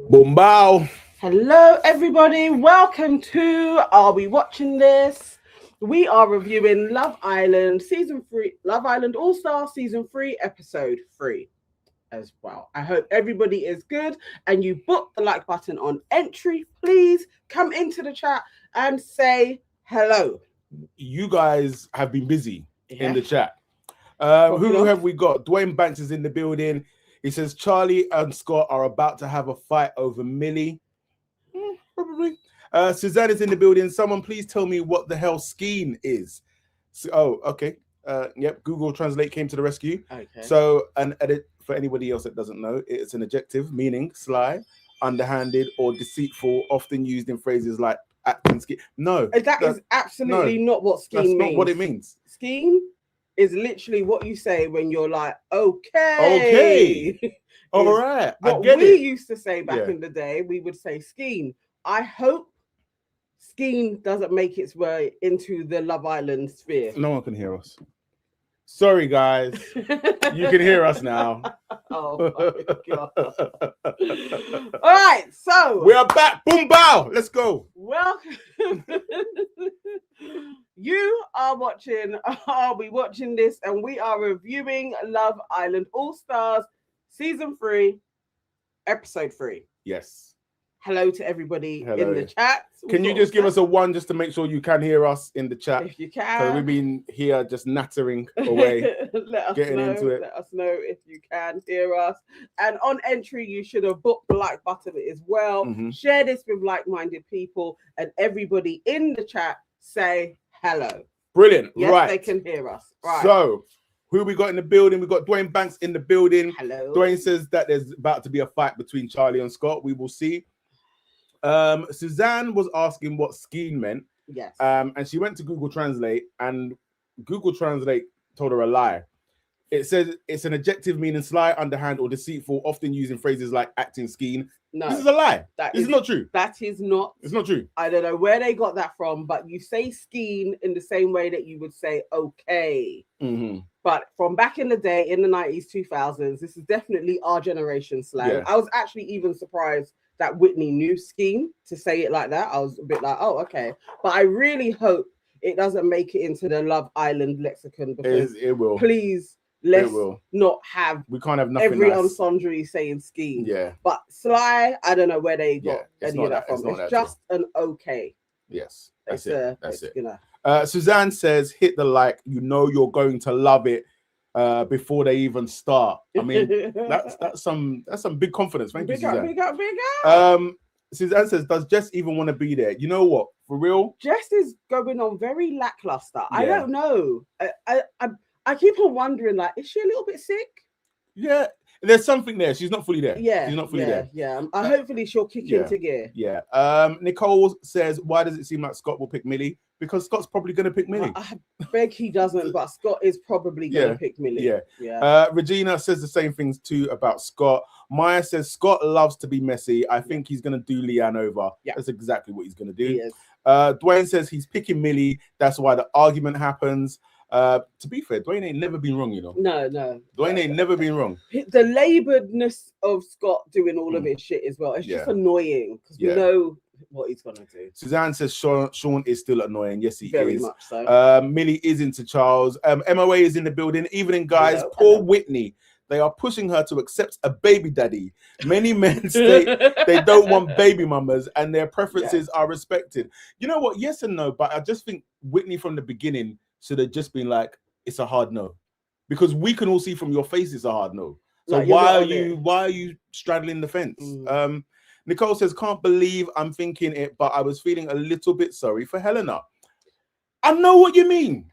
Boom bow. Hello, everybody. Welcome to Are We Watching This? We are reviewing Love Island Season 3, Love Island All Star Season 3, Episode 3 as well. I hope everybody is good and you book the like button on entry. Please come into the chat and say hello. You guys have been busy in Yeah, the chat. popping Who off. have we got? Dwayne Banks is in the building. He says Charlie and Scott are about to have a fight over Millie. Probably. Suzanne is in the building. Someone please tell me what the hell skein is. Okay. Yep. Google Translate came to the rescue. Okay. So, an edit for anybody else that doesn't know, it's an adjective meaning sly, underhanded, or deceitful, often used in phrases like acting scheme. No, That is absolutely not what that's scheme not means. what it means. Scheme is literally what you say when you're like, Okay. All right. I What get we it. used to say back Yeah. in the day, we would say scheme. I hope scheme doesn't make its way into the Love Island sphere. No one can hear us. Sorry, guys. You can hear us now. Oh my god. All right, so We are back. Boom bow. Let's go. welcome. You are watching, are we watching this? And we are reviewing Love Island All Stars Season 3, Episode 3. Yes. Hello to everybody Hello. in the chat. Can you just give us a one just to make sure you can hear us in the chat? if you So can. we've been here just nattering away. let us getting know. into it. Let us know if you can hear us. And on entry, you should have booked the like button as well. Mhm. Share this with like-minded people, and everybody in the chat say hello. Brilliant. Yes, right. they can hear us. Right. So who we got in the building? We got Dwayne Banks in the building. Hello. Dwayne says that there's about to be a fight between Charlie and Scott. We will see. Suzanne was asking what scheme meant. Yes. And she went to Google Translate, and Google Translate told her a lie. It says it's an adjective meaning sly, underhand, or deceitful, often used in phrases like acting scheme. No, This is a lie. that This is not true. That is not. It's not true. I don't know where they got that from, but you say scheme in the same way that you would say okay. Mm-hmm. But from back in the day, in the 90s, 2000s, this is definitely our generation slang. Yeah. I was actually even surprised that Whitney knew scheme to say it like that. I was a bit like, oh, okay. But I really hope it doesn't make it into the Love Island lexicon, because It will. please, let's It will. not have We can't have nothing every nice. ensemble saying scheme. Yeah. But sly, I don't know where they Yeah, got it's any not of that that- it's from. not It's that just an okay. Yes. That's It's it. That's it. You know. Suzanne says, hit the like. You know you're going to love it before they even start. I mean, that's some big confidence. Thank you, Suzanne. Big up. Suzanne says, does Jess even want to be there? You know what? For real? Jess is going on very lackluster. I Yeah. don't know. I keep on wondering, like, is she a little bit sick? Yeah. There's something there. She's not fully there. Yeah. She's not fully there. Yeah. Hopefully she'll kick yeah. into gear. Yeah. Nicole says, why does it seem like Scott will pick Millie? Because Scott's probably going to pick Millie. I beg he doesn't, but Scott is probably going to pick Millie. Yeah. Yeah. Regina says the same things too about Scott. Maya says Scott loves to be messy. I think he's going to do Leanne over. Yeah. That's exactly what he's going to do. He is. Dwayne says he's picking Millie. That's why the argument happens. To be fair, Dwayne ain't never been wrong, you know. No. Dwayne ain't never been wrong. The laboredness of Scott doing all of his shit as well. It's just annoying because we know what he's gonna do. Suzanne says Sean is still annoying. Yes, he Very is. much so. Millie is into Charles. MOA is in the building. Evening, guys. Poor Whitney. They are pushing her to accept a baby daddy. Many men state they don't want baby mamas and their preferences are respected. You know what? Yes and no, but I just think Whitney from the beginning should have just been like, it's a hard no. Because we can all see from your face it's a hard no. So Like, why are you straddling the fence? Mm. Nicole says, can't believe I'm thinking it, but I was feeling a little bit sorry for Helena. I know what you mean.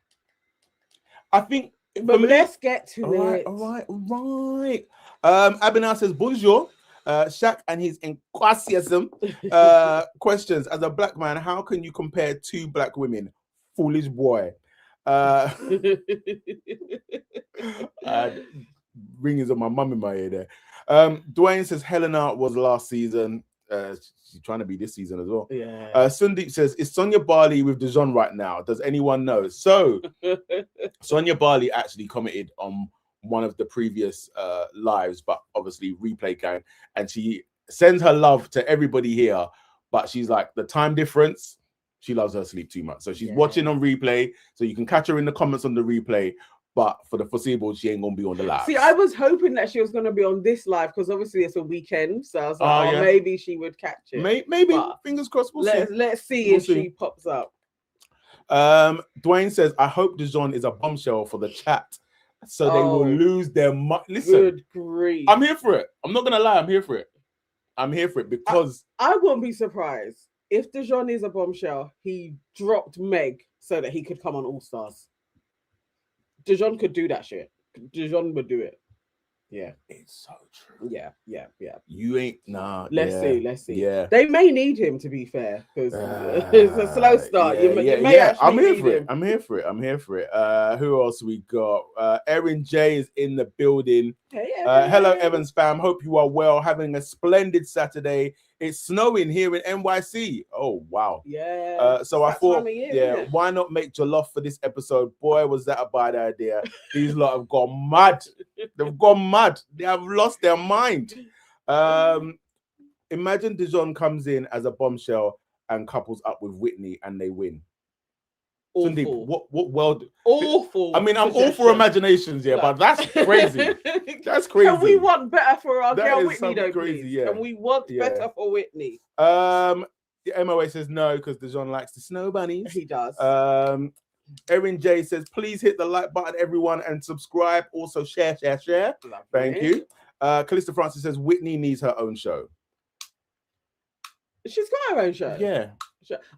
I think. But let's get to it. All right. Abinah says, bonjour. Shaq and his enthusiasm. Questions. As a black man, how can you compare two black women? Foolish boy. Ringings of my mum in my ear there. Dwayne says Helena was last season. She's trying to be this season as well. Yeah. Sundeep says, is Sonia Barley with Dijon right now? Does anyone know? So Sonia Barley actually commented on one of the previous lives, but obviously replay gang, and she sends her love to everybody here, but she's like, the time difference, she loves her sleep too much. So she's watching on replay, so you can catch her in the comments on the replay, but for the foreseeable, she ain't gonna be on the live. See, I was hoping that she was gonna be on this live because obviously it's a weekend, so I was like, maybe she would catch it. Maybe, but fingers crossed. Let's see if she pops up. Dwayne says, I hope Dijon is a bombshell for the chat, so they will lose their mind. Listen, good grief. I'm here for it. I'm not gonna lie, I'm here for it. I'm here for it because I wouldn't be surprised if Dijon is a bombshell. He dropped Meg so that he could come on All Stars. Dijon could do that shit. Dijon would do it. Yeah, it's so true. Yeah. You ain't Let's see. Yeah, they may need him, to be fair, because it's a slow start. I'm here for it. Who else we got? Erin J is in the building. Hey, hello, Evans fam. Hope you are well. Having a splendid Saturday. It's snowing here in NYC. Oh wow. Yeah. So I thought, why not make jollof for this episode? Boy, was that a bad idea. These lot have gone mad. They've gone mad. They have lost their mind. Imagine Dijon comes in as a bombshell and couples up with Whitney and they win. Awful. Sandeep, what world? Awful. I mean, I'm all for imaginations, but that's crazy. That's crazy. Can we want better for our girl Whitney, though, crazy, please? yeah. Can we want better for Whitney? The MOA says no because Dijon likes the snow bunnies. He does. Erin J says, please hit the like button, everyone, and subscribe. Also, share. Lovely. Thank you. Callista Francis says Whitney needs her own show. She's got her own show. Yeah.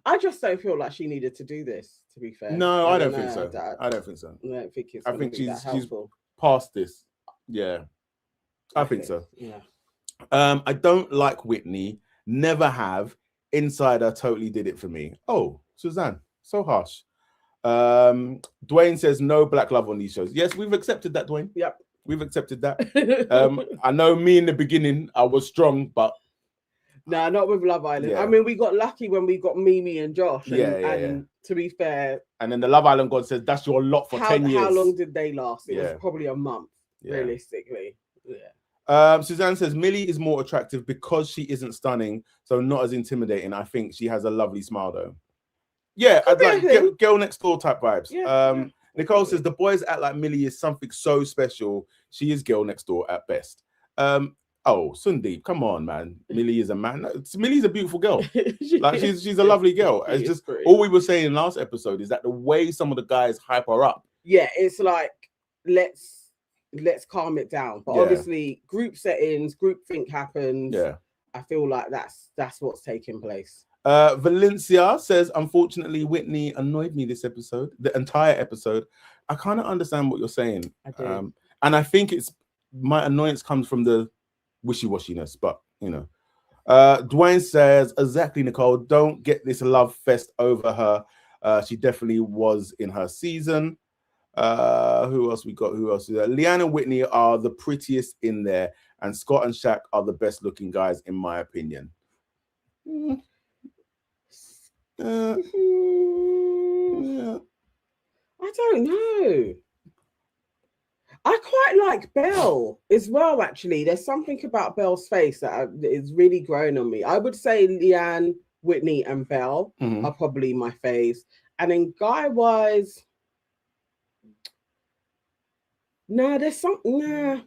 I just don't feel like she needed to do this, to be fair. No, I don't think so. I don't think so. I think she's past this. Yeah. I think so. Yeah. I don't like Whitney. Never have. Insider totally did it for me. Oh, Suzanne, so harsh. Dwayne says no black love on these shows. Yes, we've accepted that, Dwayne. Yep. We've accepted that. I know me in the beginning, I was strong, but no, not with Love Island. Yeah. I mean, we got lucky when we got Mimi and Josh. And, yeah. To be fair, and then the Love Island God says that's your lot for 10 years. How long did they last? It was probably a month, realistically. Yeah. Suzanne says Millie is more attractive because she isn't stunning, so not as intimidating. I think she has a lovely smile though. Yeah, I'd like girl next door type vibes. Yeah, Nicole says the boys act like Millie is something so special. She is girl next door at best. Oh, Sundeep, come on, man. Millie is a man. Millie's a beautiful girl. Like she's a lovely girl. It's just all we were saying last episode is that the way some of the guys hype her up. Yeah, it's like let's calm it down. But obviously, group settings, group think happens. Yeah, I feel like that's what's taking place. Valencia says, unfortunately, Whitney annoyed me this episode, the entire episode. I kind of understand what you're saying. I do. And I think my annoyance comes from the wishy-washiness, but you know. Dwayne says, exactly, Nicole, don't get this love fest over her. She definitely was in her season. Who else we got? Who else is there? Leanne and Whitney are the prettiest in there, and Scott and Shaq are the best looking guys, in my opinion. I don't know. I quite like Belle as well, actually. There's something about Belle's face that is really growing on me. I would say Leanne, Whitney, and Belle are probably my faves. And then guy-wise, there's something.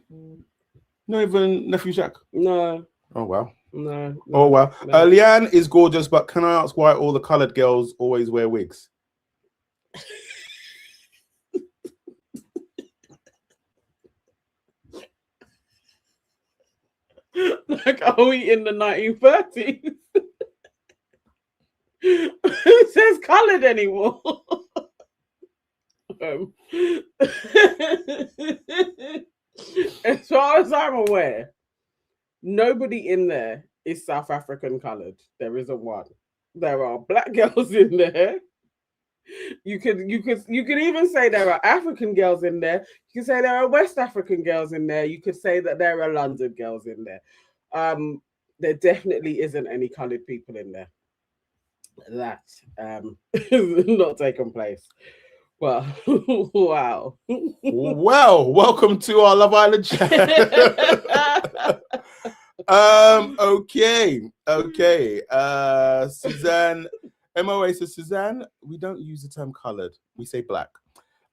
Not even Nephew Shaq? No. Oh, wow. No. Oh, wow. No. Leanne is gorgeous, but can I ask why all the coloured girls always wear wigs? Like, are we in the 1930s? Who says coloured anymore? As far as I'm aware, nobody in there is South African coloured. There isn't one. There are black girls in there. You could even say there are African girls in there. You could say there are West African girls in there. You could say that there are London girls in there. There definitely isn't any coloured people in there. That is not taking place. Well, wow. Well, welcome to our Love Island chat. Okay. Suzanne, MOA says, Suzanne, we don't use the term coloured. We say black.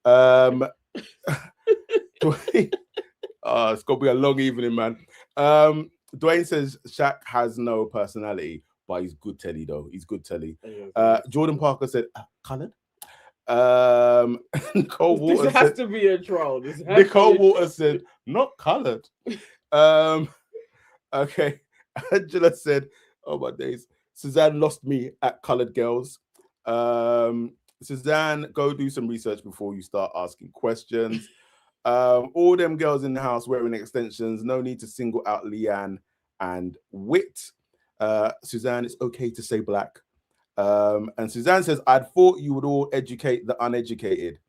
It's got to be a long evening, man. Dwayne says Shaq has no personality, but he's good telly though. He's good telly. Jordan Parker said coloured. Nicole Waters this has to be a troll. Nicole Waters said not coloured. Okay. Angela said, "Oh my days." Suzanne lost me at coloured girls. Suzanne, go do some research before you start asking questions. All them girls in the house wearing extensions. No need to single out Leanne and Wit. Suzanne, it's okay to say black. And Suzanne says, I'd thought you would all educate the uneducated.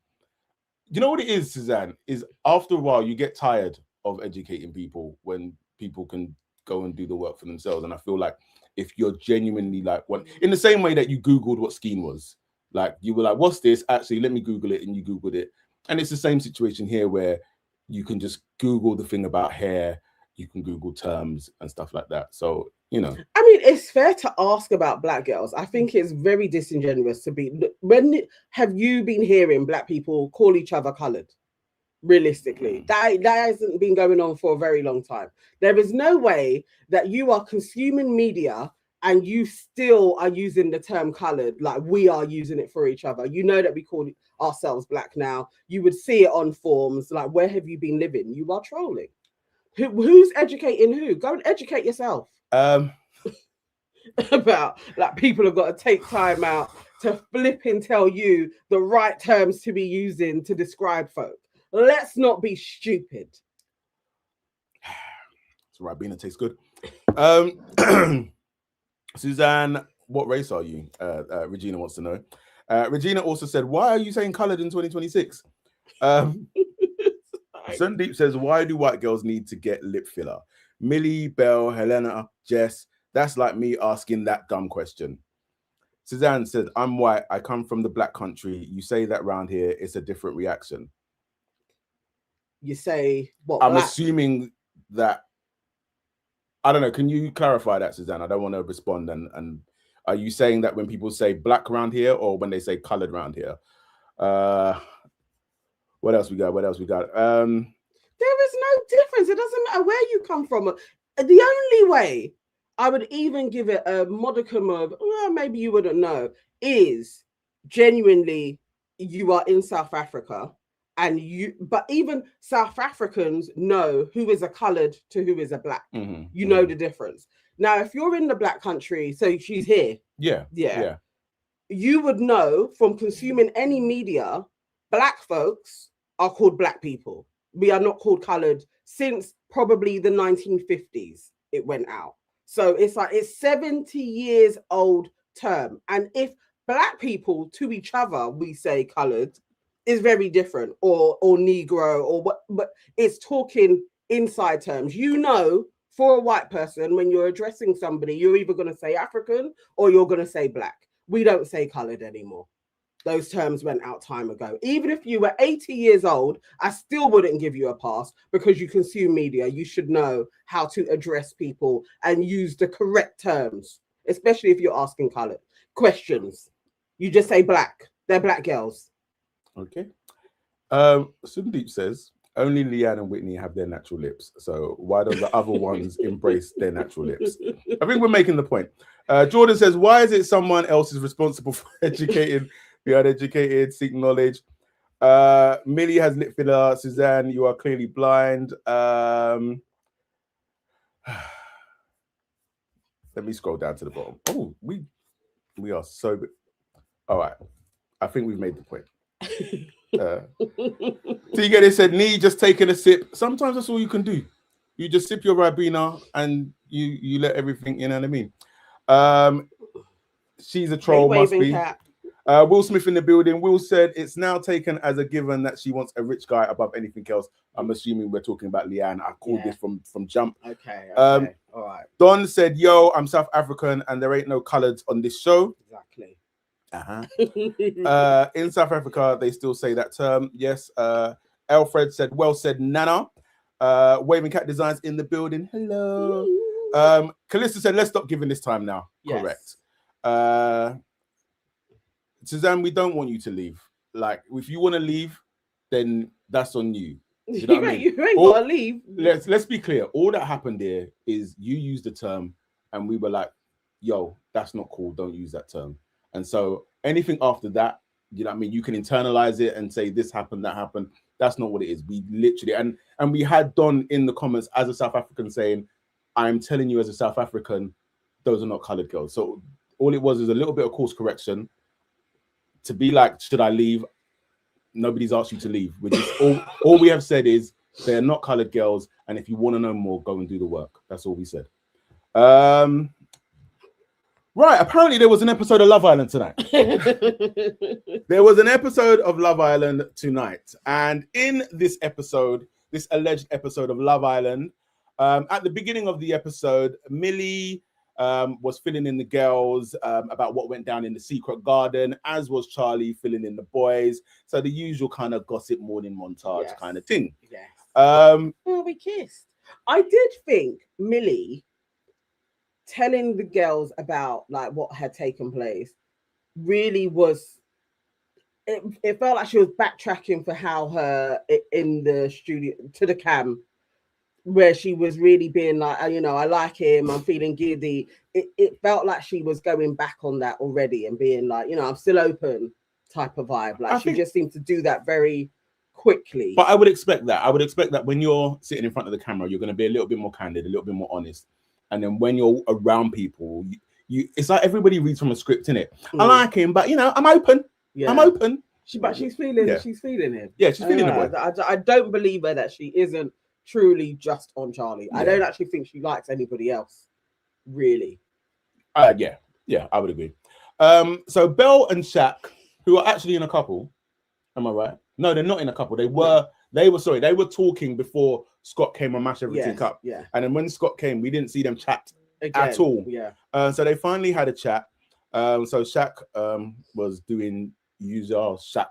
You know what it is, Suzanne? Is after a while you get tired of educating people when people can go and do the work for themselves. And I feel like if you're genuinely like one, in the same way that you Googled what skein was, like you were like, what's this? Actually, let me Google it, and you Googled it. And it's the same situation here where you can just Google the thing about hair, you can Google terms and stuff like that. So, you know. I mean, it's fair to ask about black girls. I think it's very disingenuous to be. When have you been hearing black people call each other coloured? Realistically, that hasn't been going on for a very long time. There is no way that you are consuming media and you still are using the term coloured like we are using it for each other. You know that we call ourselves black now. You would see it on forums. Like, where have you been living? You are trolling. Who's educating who? Go and educate yourself. About like people have got to take time out to flip and tell you the right terms to be using to describe folk. Let's not be stupid. So Ribena tastes good. Suzanne, what race are you? Regina wants to know. Regina also said, why are you saying coloured in 2026? Sundeep says, why do white girls need to get lip filler? Millie, Belle, Helena, Jess, that's like me asking that dumb question. Suzanne said, I'm white. I come from the black country. You say that round here, it's a different reaction. You say what? I'm assuming that, I don't know. Can you clarify that, Suzanne? I don't want to respond. And are you saying that when people say black around here or when they say coloured around here? What else we got? There is no difference. It doesn't matter where you come from. The only way I would even give it a modicum of, well, maybe you wouldn't know, is genuinely you are in South Africa. But even South Africans know who is a coloured to who is a black. Mm-hmm. You know the difference. Now, if you're in the black country, so she's here. Yeah. You would know from consuming any media, black folks are called black people. We are not called coloured since probably the 1950s. It went out. So it's 70 years old term. And if black people to each other, we say coloured, is very different, or Negro, or what, but it's talking inside terms. You know, for a white person, when you're addressing somebody, you're either going to say African or you're going to say black. We don't say coloured anymore. Those terms went out time ago. Even if you were 80 years old, I still wouldn't give you a pass because you consume media. You should know how to address people and use the correct terms, especially if you're asking coloured questions. You just say black. They're black girls. Okay. Sundeep says, only Leanne and Whitney have their natural lips. So why don't the other ones embrace their natural lips? I think we're making the point. Jordan says, why is it someone else is responsible for educating the uneducated, seek knowledge? Millie has lip filler. Suzanne, you are clearly blind. Let me scroll down to the bottom. Oh, we are so good. All right. I think we've made the point. Tigere said, Nii just taking a sip. Sometimes that's all you can do. You just sip your Ribena and you let everything, you know what I mean? She's a troll, must be. Will Smith in the building. Will said it's now taken as a given that she wants a rich guy above anything else. I'm assuming we're talking about Leanne. I called this from jump. Okay. All right. Don said, yo, I'm South African and there ain't no colours on this show. Exactly. In South Africa, they still say that term. Yes. Alfred said, well said, Nana. Waving Cat Designs in the building. Hello. Calista said, let's stop giving this time now. Yes. Correct. Suzanne, we don't want you to leave. Like, if you want to leave, then that's on you. You know what I mean? You ain't gotta leave. Let's be clear. All that happened there is you used the term, and we were like, "Yo, that's not cool. Don't use that term." And so anything after that, you know what I mean? You can internalize it and say this happened, that happened. That's not what it is. We literally and we had Don in the comments as a South African saying, "I'm telling you as a South African, those are not colored girls." So all it was is a little bit of course correction. To be like, should I leave? Nobody's asked you to leave. We just all we have said is they're not colored girls, and if you want to know more, go and do the work. That's all we said. Right. Apparently, there was an episode of Love Island tonight. There was an episode of Love Island tonight, and in this episode, this alleged episode of Love Island, at the beginning of the episode, Millie was filling in the girls about what went down in the secret garden, as was Charlie filling in the boys. So the usual kind of gossip morning montage kind of thing. Yes. Oh, we kissed. I did think Millie telling the girls about like what had taken place really was. It felt like she was backtracking for how her in the studio to the cam, where she was really being like, I like him, I'm feeling giddy. It felt like she was going back on that already and being like, I'm still open type of vibe. Like she just seemed to do that very quickly. But I would expect that. I would expect that when you're sitting in front of the camera, you're going to be a little bit more candid, a little bit more honest. And then when you're around people, you it's like everybody reads from a script, innit? I like him, but I'm open. Yeah. I'm open. But she's feeling him. Yeah, she's feeling the boy. I don't believe her that she isn't truly just on Charlie. I don't actually think she likes anybody else, really. Yeah, I would agree. So Belle and Shaq, who are actually in a couple, am I right? No, they're not in a couple. They were talking before Scott came and mashed everything up. Yeah. And then when Scott came, we didn't see them chat again, at all. Yeah. So they finally had a chat. So Shaq was doing usual Shaq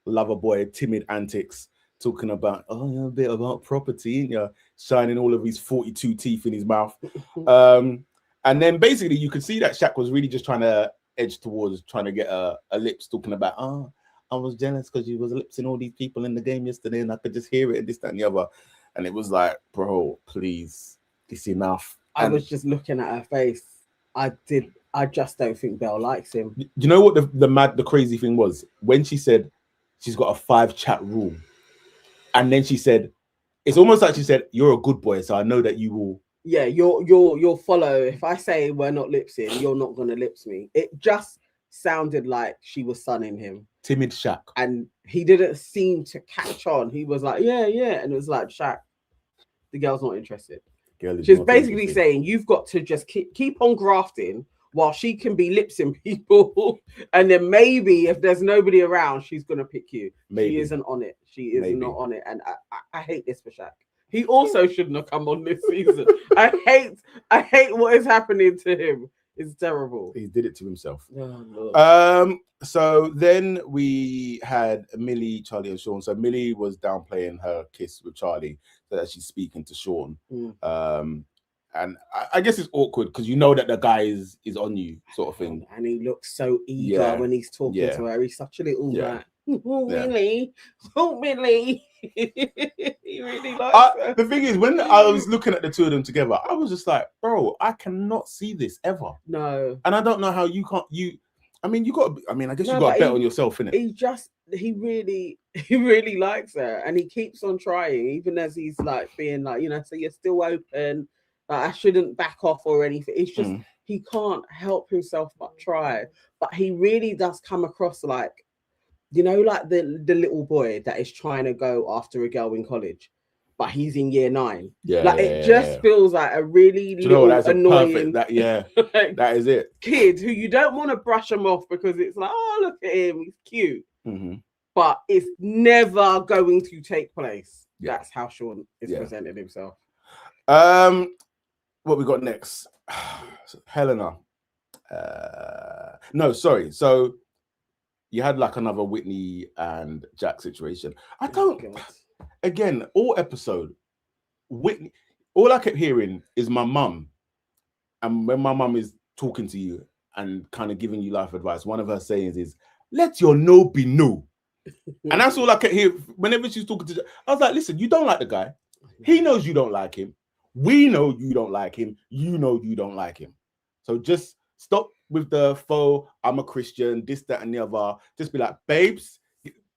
lover boy timid antics, talking about a bit about property, shining all of his 42 teeth in his mouth. And then basically you could see that Shaq was really just trying to edge towards trying to get a lips, talking about, I was jealous because you was lipsing all these people in the game yesterday and I could just hear it and this, that, and the other. And it was like, bro, please, it's enough. I was just looking at her face. I just don't think Belle likes him. You know what the crazy thing was? When she said she's got a 5 chat rule. And then she said, it's almost like she said, you're a good boy, so I know that you will. Yeah, you'll follow. If I say we're not lipsing, you're not gonna lips me. It just sounded like she was sunning him. Timid Shaq. And he didn't seem to catch on. He was like, yeah. And it was like, Shaq, the girl's not interested. She's basically saying you've got to just keep on grafting while she can be lipsing people. And then maybe if there's nobody around, she's going to pick you. Maybe. She isn't on it. She is not on it. And I hate this for Shaq. He also shouldn't have come on this season. I hate what is happening to him. It's terrible. He did it to himself. Oh, so then we had Millie, Charlie, and Sean. So Millie was downplaying her kiss with Charlie, so that she's speaking to Sean. And I guess it's awkward because you know that the guy is on you, sort of thing. And he looks so eager when he's talking to her. He's such a little like, Millie. He really likes her. The thing is, when I was looking at the two of them together, I was just like, bro, I cannot see this ever. No. And I don't know how you can't. I mean, I guess you got to bet on yourself, innit? He really likes her, and he keeps on trying, even as he's like being like, so you're still open. I shouldn't back off or anything. It's just he can't help himself but try. But he really does come across like, like the little boy that is trying to go after a girl in college, but he's in year 9. It just feels like a really annoying. That is it. Kid who you don't want to brush him off because it's like, oh, look at him, he's cute. But it's never going to take place. That's how Sean is presenting himself. What we got next? Helena. No, sorry. So you had like another Whitney and Jack situation. Again, all episode, Whitney, all I kept hearing is my mum And when my mum is talking to you and kind of giving you life advice, one of her sayings is, "Let your no be no." And that's all I can hear whenever she's talking to. I was like, listen, you don't like the guy. He knows you don't like him. We know you don't like him. You know you don't like him. So just stop with the faux, I'm a Christian, this, that, and the other. Just be like, babes,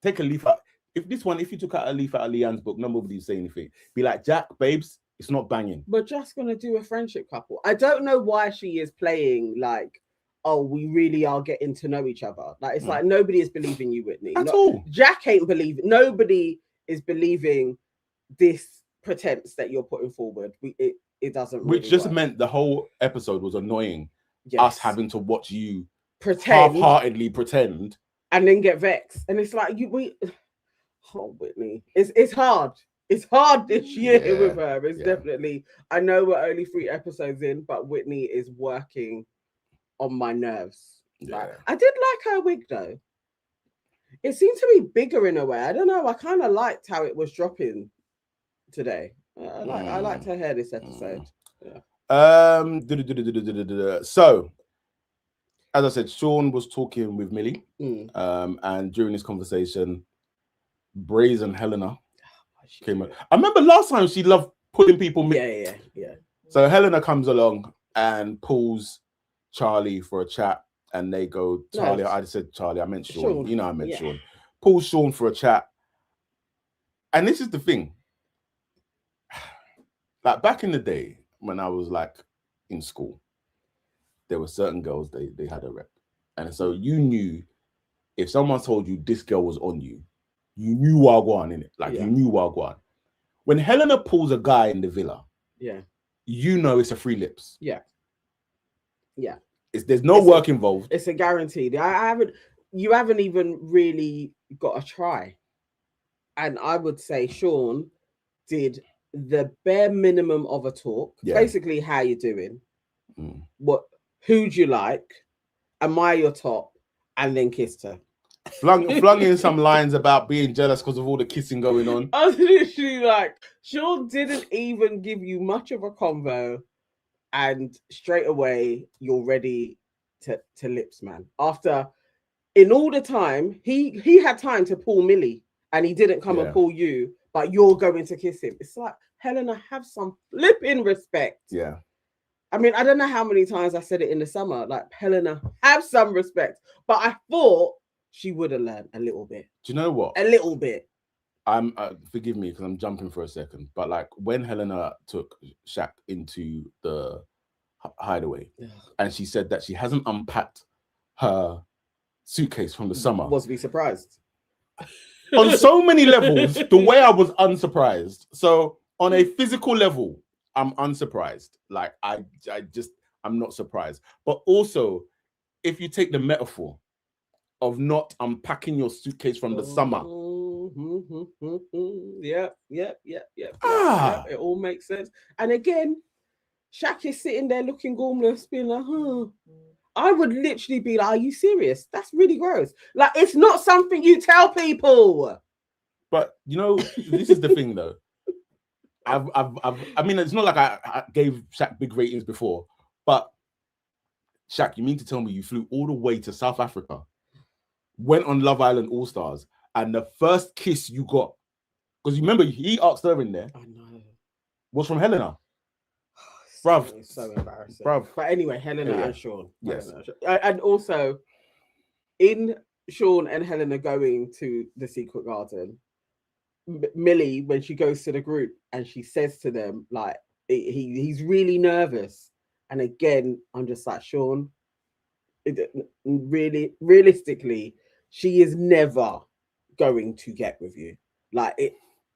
take a leaf out. If you took out a leaf out of Leanne's book, nobody would say anything. Be like, Jack, babes, it's not banging. We're just going to do a friendship couple. I don't know why she is playing like, oh, we really are getting to know each other. Like, it's like nobody is believing you, Whitney. At all. Jack ain't believing. Nobody is believing this pretense that you're putting forward. It doesn't really Which just work. meant the whole episode was annoying. Yes. Us having to watch you pretend, half-heartedly pretend, and then get vexed. And it's like oh, Whitney, it's hard. It's hard this year with her. It's definitely. I know we're only 3 episodes in, but Whitney is working on my nerves. Yeah. Like, I did like her wig though. It seemed to be bigger in a way. I don't know. I kind of liked how it was dropping today. I liked her hair this episode. Yeah. So, as I said, Sean was talking with Millie, and during this conversation, Brazen Helena came up. I remember last time she loved pulling people. Yeah. So Helena comes along and pulls Charlie for a chat, and they go. Charlie, I said Charlie. I meant Sean. You know, I meant Sean. Pulls Sean for a chat, and this is the thing. Like back in the day when I was like in school, there were certain girls they had a rep, and so you knew if someone told you this girl was on you, you knew Wagwan in it. Like you knew Wagwan. When Helena pulls a guy in the villa, you know it's a free lips. Yeah. There's no work involved. It's a guarantee. You haven't even really got a try, and I would say Sean did the bare minimum of a talk. Basically, how you doing? Who'd you like? Am I your top? And then kissed her. Flung in some lines about being jealous because of all the kissing going on. I was literally like, Sean didn't even give you much of a convo, and straight away you're ready to lips, man. After in all the time he had time to pull Millie, and he didn't come and pull you, but you're going to kiss him. It's like, Helena, have some flipping respect. Yeah. I mean, I don't know how many times I said it in the summer, like, Helena, have some respect. But I thought she would have learned a little bit. Do you know what? A little bit. I'm forgive me because I'm jumping for a second, but like when Helena took Shaq into the hideaway, and she said that she hasn't unpacked her suitcase from the summer. Was we surprised? On so many levels, the way I was unsurprised. So on a physical level, I'm unsurprised. Like I'm not surprised. But also, if you take the metaphor of not unpacking your suitcase from the summer. Yeah. It all makes sense. And again, Shaq is sitting there looking gormless, being like, I would literally be like, are you serious? That's really gross. Like, it's not something you tell people. But you know, this is the thing though. I mean, it's not like I gave Shaq big ratings before, but Shaq, you mean to tell me you flew all the way to South Africa, went on Love Island All Stars, and the first kiss you got, because you remember he asked her in there, I know, was from Helena. Bruv. It's so embarrassing. Bruv. But anyway, Helena and Sean. Yes. And also, in Sean and Helena going to the secret garden, Millie, when she goes to the group and she says to them, like, he's really nervous. And again, I'm just like, Sean, really, realistically, she is never going to get with you. Like,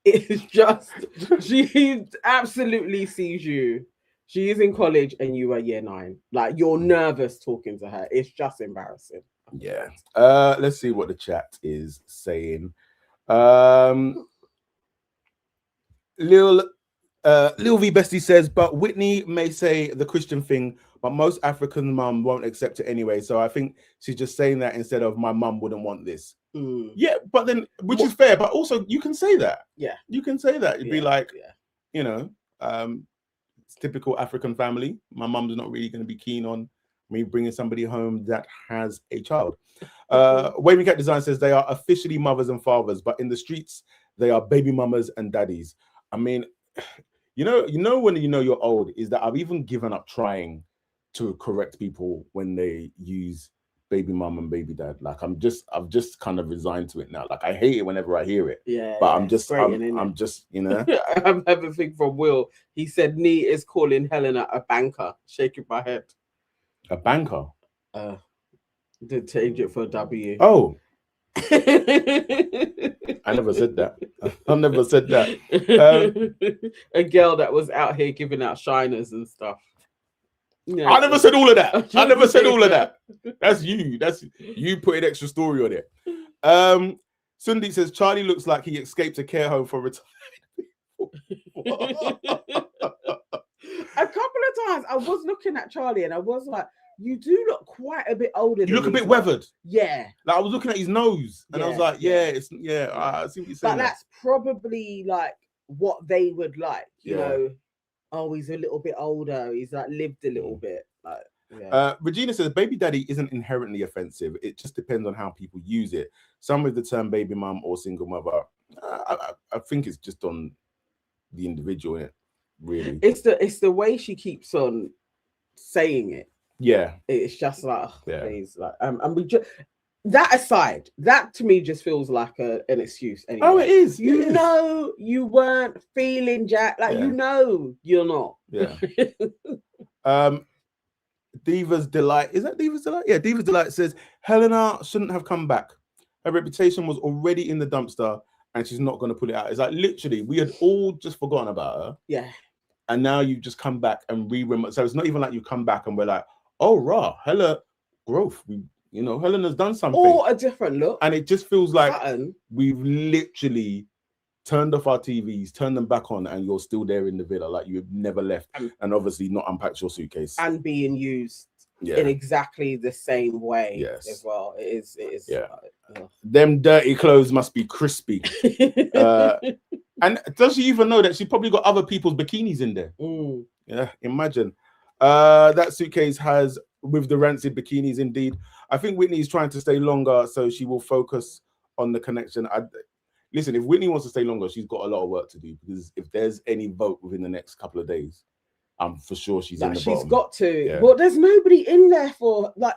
it's just, she absolutely sees you. She is in college and you are year 9. Like, you're nervous talking to her. It's just embarrassing. Yeah. Let's see what the chat is saying. Lil V Bestie says, but Whitney may say the Christian thing, but most African mum won't accept it anyway. So I think she's just saying that instead of my mum wouldn't want this. Yeah, but then, which is fair, but also you can say that. Yeah. You can say that. You'd be like, you know, It's typical African family. My mum's not really going to be keen on me bringing somebody home that has a child. Waving Cat Design says they are officially mothers and fathers, but in the streets, they are baby mamas and daddies. I mean, you know when you know you're old is that I've even given up trying to correct people when they use baby mum and baby dad. Like I've just kind of resigned to it now. Like I hate it whenever I hear it. Yeah, but yeah, I'm just you know. I'm having a thing from Will. He said Nii is calling Helena a banker. Shaking my head. A banker. Did change it for a W. Oh. I never said that. I never said that. A girl that was out here giving out shiners and stuff. Yeah. I never said all of that. I never said all of that. That's you. That's you putting extra story on it. Sundi says Charlie looks like he escaped a care home for retired people. A couple of times I was looking at Charlie and I was like, you do look quite a bit older. You look a bit weathered. Yeah. Like I was looking at his nose and I was like, I see what you're saying. But that's probably like what they would like, you know. Oh, he's a little bit older. He's like lived a little bit. Like, Regina says baby daddy isn't inherently offensive. It just depends on how people use it. Some with the term baby mum or single mother. I think it's just on the individual, really. It's the way she keeps on saying it. Yeah, it's just like please, like and we just that aside, that to me just feels like an excuse. Anyway. Oh, it is. You know, you weren't feeling Jack. Like you know, you're not. Yeah. Diva's Delight. Is that Diva's Delight? Yeah, Diva's Delight says Helena shouldn't have come back. Her reputation was already in the dumpster, and she's not going to pull it out. It's like literally, we had all just forgotten about her. Yeah. And now you've just come back and so it's not even like you come back and we're like, oh, rah, Hella growth. Helena's done something. Or a different look. And it just feels like we've literally turned off our TVs, turned them back on, and you're still there in the villa, like you've never left, and obviously not unpacked your suitcase. And being used in exactly the same way as well. It is. Yeah. Them dirty clothes must be crispy. And does she even know that she probably got other people's bikinis in there? Yeah, imagine. That suitcase has with the rancid bikinis, indeed. I think Whitney is trying to stay longer, so she will focus on the connection. Listen, if Whitney wants to stay longer, she's got a lot of work to do, because if there's any vote within the next couple of days, I'm for sure she's in the bottom. She's got to. Yeah. But there's nobody in there for, like,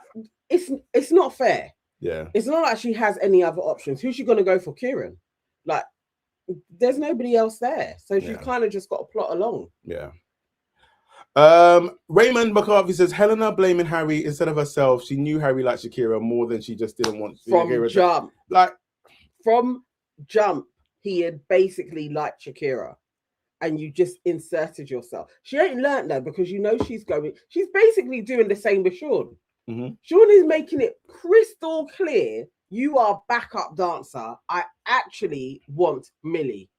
it's not fair. Yeah. It's not like she has any other options. Who's she going to go for? Kieran? Like, there's nobody else there. So she's kind of just got to plot along. Yeah. Raymond McCarthy says Helena blaming Harry instead of herself. She knew Harry liked Shakira more than she just didn't want Shakira. From jump, he had basically liked Shakira, and you just inserted yourself. She ain't learned that, because you know she's basically doing the same with Sean. Sean is making it crystal clear, you are backup dancer. I actually want Millie,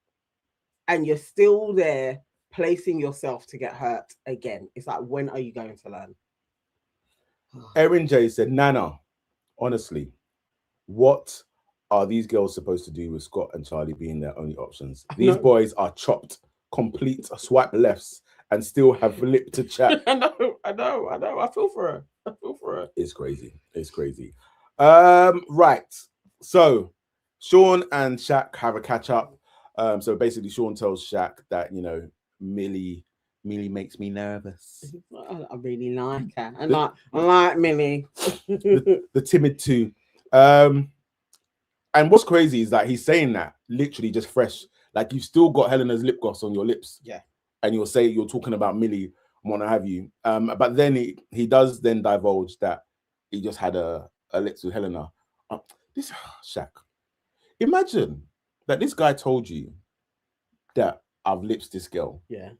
and you're still there placing yourself to get hurt again. It's like, when are you going to learn? Erin J said, Nana, honestly, what are these girls supposed to do with Scott and Charlie being their only options? These boys are chopped, complete swipe lefts, and still have lip to chat. I know. I feel for her. It's crazy. Right. So Sean and Shaq have a catch up. So basically Sean tells Shaq that, Millie makes me nervous. I really like her. I like Millie. the timid two. And what's crazy is that he's saying that literally just fresh. Like, you've still got Helena's lip gloss on your lips. Yeah. And you're talking about Millie and what have you. But then he does then divulge that he just had a lips with Helena. This Shaq. Imagine that this guy told you that I've lips this girl. Yeah.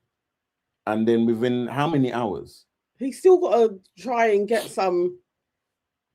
And then within how many hours? He's still got to try and get some.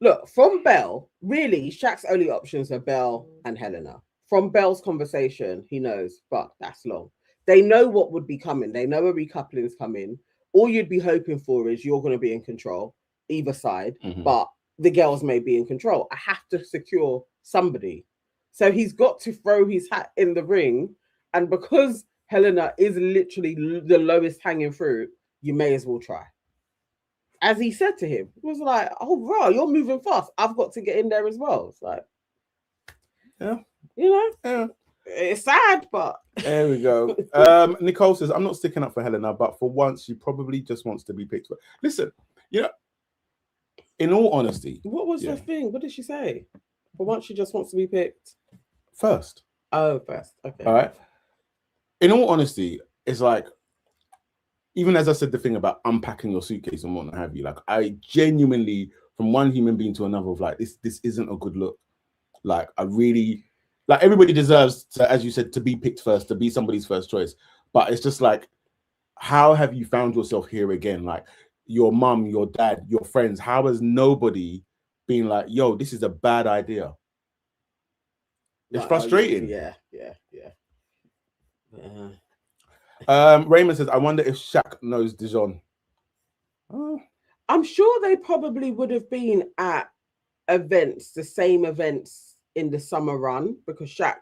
Look, from Belle, really, Shaq's only options are Belle and Helena. From Belle's conversation, he knows, but that's long. They know what would be coming. They know a recoupling's coming. All you'd be hoping for is you're going to be in control, either side, but the girls may be in control. I have to secure somebody. So he's got to throw his hat in the ring. And because Helena is literally the lowest hanging fruit, you may as well try. As he said to him, it was like, oh, bro, you're moving fast. I've got to get in there as well. It's like, yeah, you know, yeah. It's sad, but there we go. Nicole says, I'm not sticking up for Helena, but for once, she probably just wants to be picked. Listen, you know, in all honesty, what was the thing? What did she say? For once, she just wants to be picked first. Oh, first. Okay. All right. In all honesty, it's like, even as I said the thing about unpacking your suitcase and what have you, like I genuinely, from one human being to another, of like this isn't a good look. Like I really, like everybody deserves to, as you said, to be picked first, to be somebody's first choice. But it's just like, how have you found yourself here again? Like your mum, your dad, your friends. How has nobody been like, yo, this is a bad idea? It's like, frustrating. Yeah. Raymond says, I wonder if Shaq knows Dijon. I'm sure they probably would have been at events, the same events in the summer run, because Shaq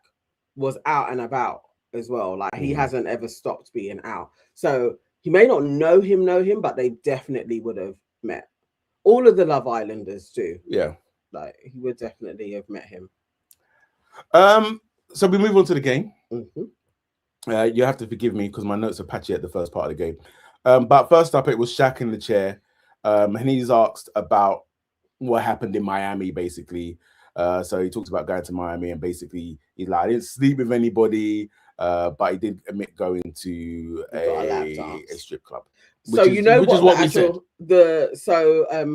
was out and about as well. Like he hasn't ever stopped being out. So he may not know him, but they definitely would have met. All of the Love Islanders do. Yeah. Like he would definitely have met him. So we move on to the game. You have to forgive me because my notes are patchy at the first part of the game. But first up, it was Shaq in the chair. And he's asked about what happened in Miami, basically. So he talks about going to Miami, and basically he's like, I didn't sleep with anybody, but he did admit going to a strip club. So you know what we said.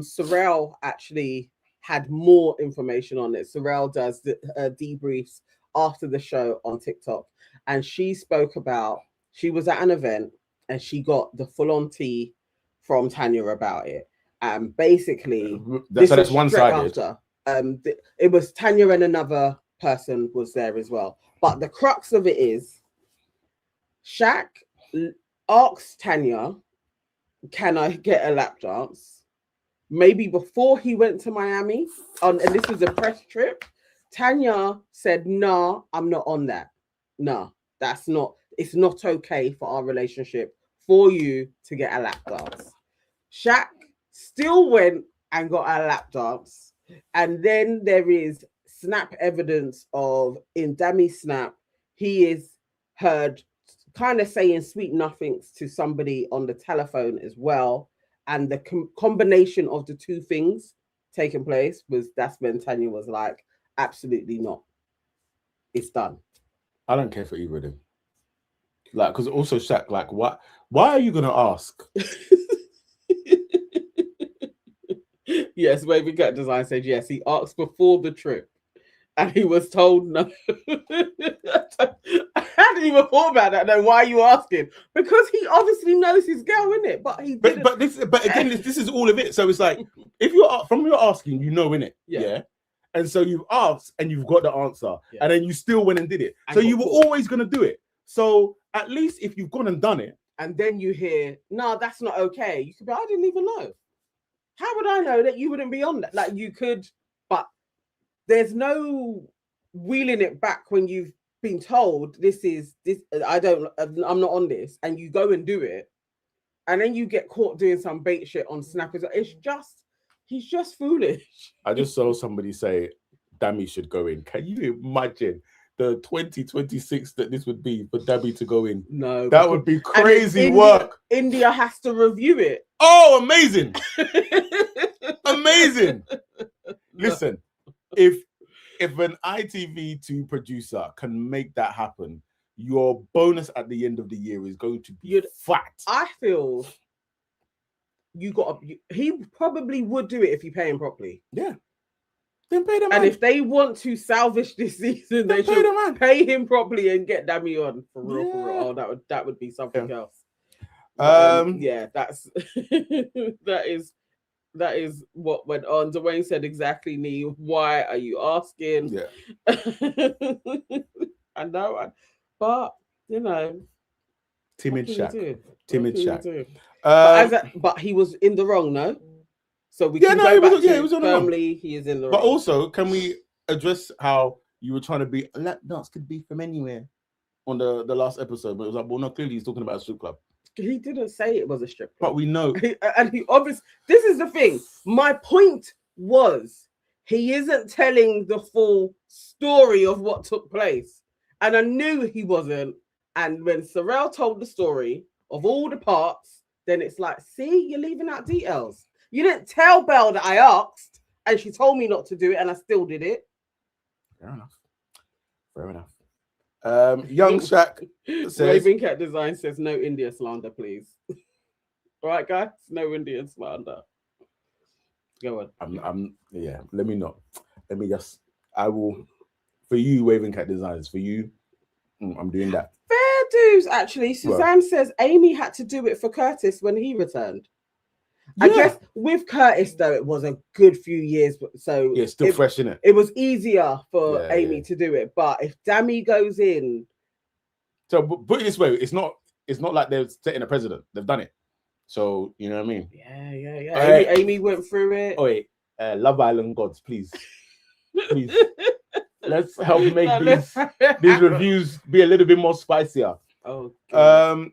Sorrel actually had more information on it. Sorrel does the debriefs after the show on TikTok, and she spoke about she was at an event and she got the full-on tea from Tanya about it, and basically that's one-sided. It was Tanya and another person was there as well. But the crux of it is Shaq asked Tanya, can I get a lap dance? Maybe before he went to Miami, and this was a press trip. Tanya said, nah, I'm not on that. Nah, it's not okay for our relationship for you to get a lap dance. Shaq still went and got a lap dance. And then there is snap evidence of, in Dammy's snap, he is heard kind of saying sweet nothings to somebody on the telephone as well. And the combination of the two things taking place that's when Tanya was like, absolutely not. It's done. I don't care for either of them. Like, because also Shaq, like, what? Why are you gonna ask? Yes, Wavy Cat Design said yes. He asked before the trip, and he was told no. I hadn't even thought about that. Then why are you asking? Because he obviously knows his girl, innit? But he didn't. But again, this is all of it. So it's like, if you're asking, you know, innit? Yeah. And so you've asked and you've got the answer, and then you still went and did it. So you were always gonna do it. So at least if you've gone and done it, and then you hear, no, that's not okay. You could be, I didn't even know. How would I know that you wouldn't be on that? Like you could, but there's no wheeling it back when you've been told this. I'm not on this, and you go and do it, and then you get caught doing some bait shit on Snap. He's just foolish. I just saw somebody say, Dammy should go in. Can you imagine the 2026 that this would be for Dammy to go in? No. That would be crazy work. India has to review it. Oh, amazing. Amazing. Listen, if an ITV2 producer can make that happen, your bonus at the end of the year is going to be fat. I feel he probably would do it if you pay him properly. Yeah. Then pay the man. And if they want to salvage this season, they should pay him properly and get Dammy on for real. Oh, that would be something else. That's that is what went on. Dwayne said exactly, Nii. Why are you asking? Yeah. I know, but you know, timid Shaq. But he was in the wrong, no? So we he was on firmly, he is in the wrong. But also, can we address how you were trying to be a lap dance could be from anywhere on the last episode? But it was like, well, no, clearly he's talking about a strip club. He didn't say it was a strip club. But we know. And he obviously, this is the thing. My point was, he isn't telling the full story of what took place. And I knew he wasn't. And when Sorrel told the story of all the parts, then it's like, see, you're leaving out details. You didn't tell Belle that I asked, and she told me not to do it, and I still did it. Fair enough. Fair enough. Young Shaq says, Raven Cat Design says no India slander, please. All right, guys, no Indian slander. Go on. Yeah. Let me not. Let me just. I will. For you, Waving Cat Designs. For you, I'm doing that. Fair dues, actually. Suzanne says Amy had to do it for Curtis when he returned. Yeah. I guess with Curtis, though, it was a good few years. So yeah, it's still fresh, isn't it? It was easier for Amy to do it. But if Dami goes in. So put it this way, it's not like they're setting a precedent. They've done it. So you know what I mean? Yeah. Amy went through it. Oh wait, Love Island gods, please. Let's help make these reviews be a little bit more spicier. Oh God.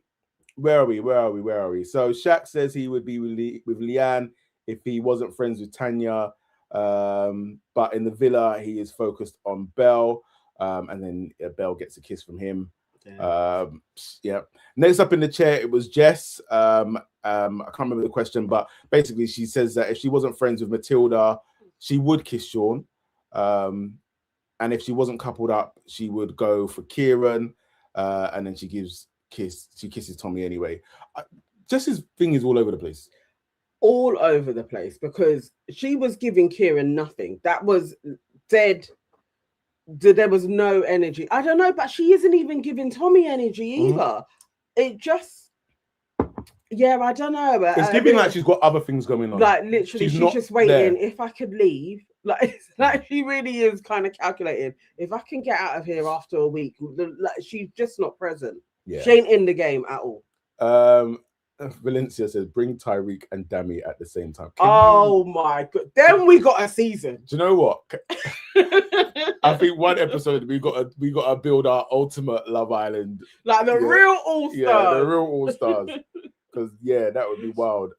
Where are we? So Shaq says he would be with Leanne if he wasn't friends with Tanya. But in the villa, he is focused on Belle. And then Belle gets a kiss from him. Yeah. Next up in the chair, it was Jess. I can't remember the question, but basically she says that if she wasn't friends with Matilda, she would kiss Sean. And if she wasn't coupled up, she would go for Kieran. And then she kisses Tommy anyway. Jess's thing is all over the place. All over the place, because she was giving Kieran nothing. That was dead. There was no energy. I don't know, but she isn't even giving Tommy energy either. It just, I don't know. It's giving like she's got other things going on. Like literally, she's just waiting. If I could leave, like she really is kind of calculating. If I can get out of here after a week, like she's just not present. Yeah. She ain't in the game at all. Valencia says, bring Tyreek and Dami at the same time. My God. Then we got a season. Do you know what? I think one episode we got to build our ultimate Love Island. Like the real all-stars. Yeah, the real all-stars. Because that would be wild.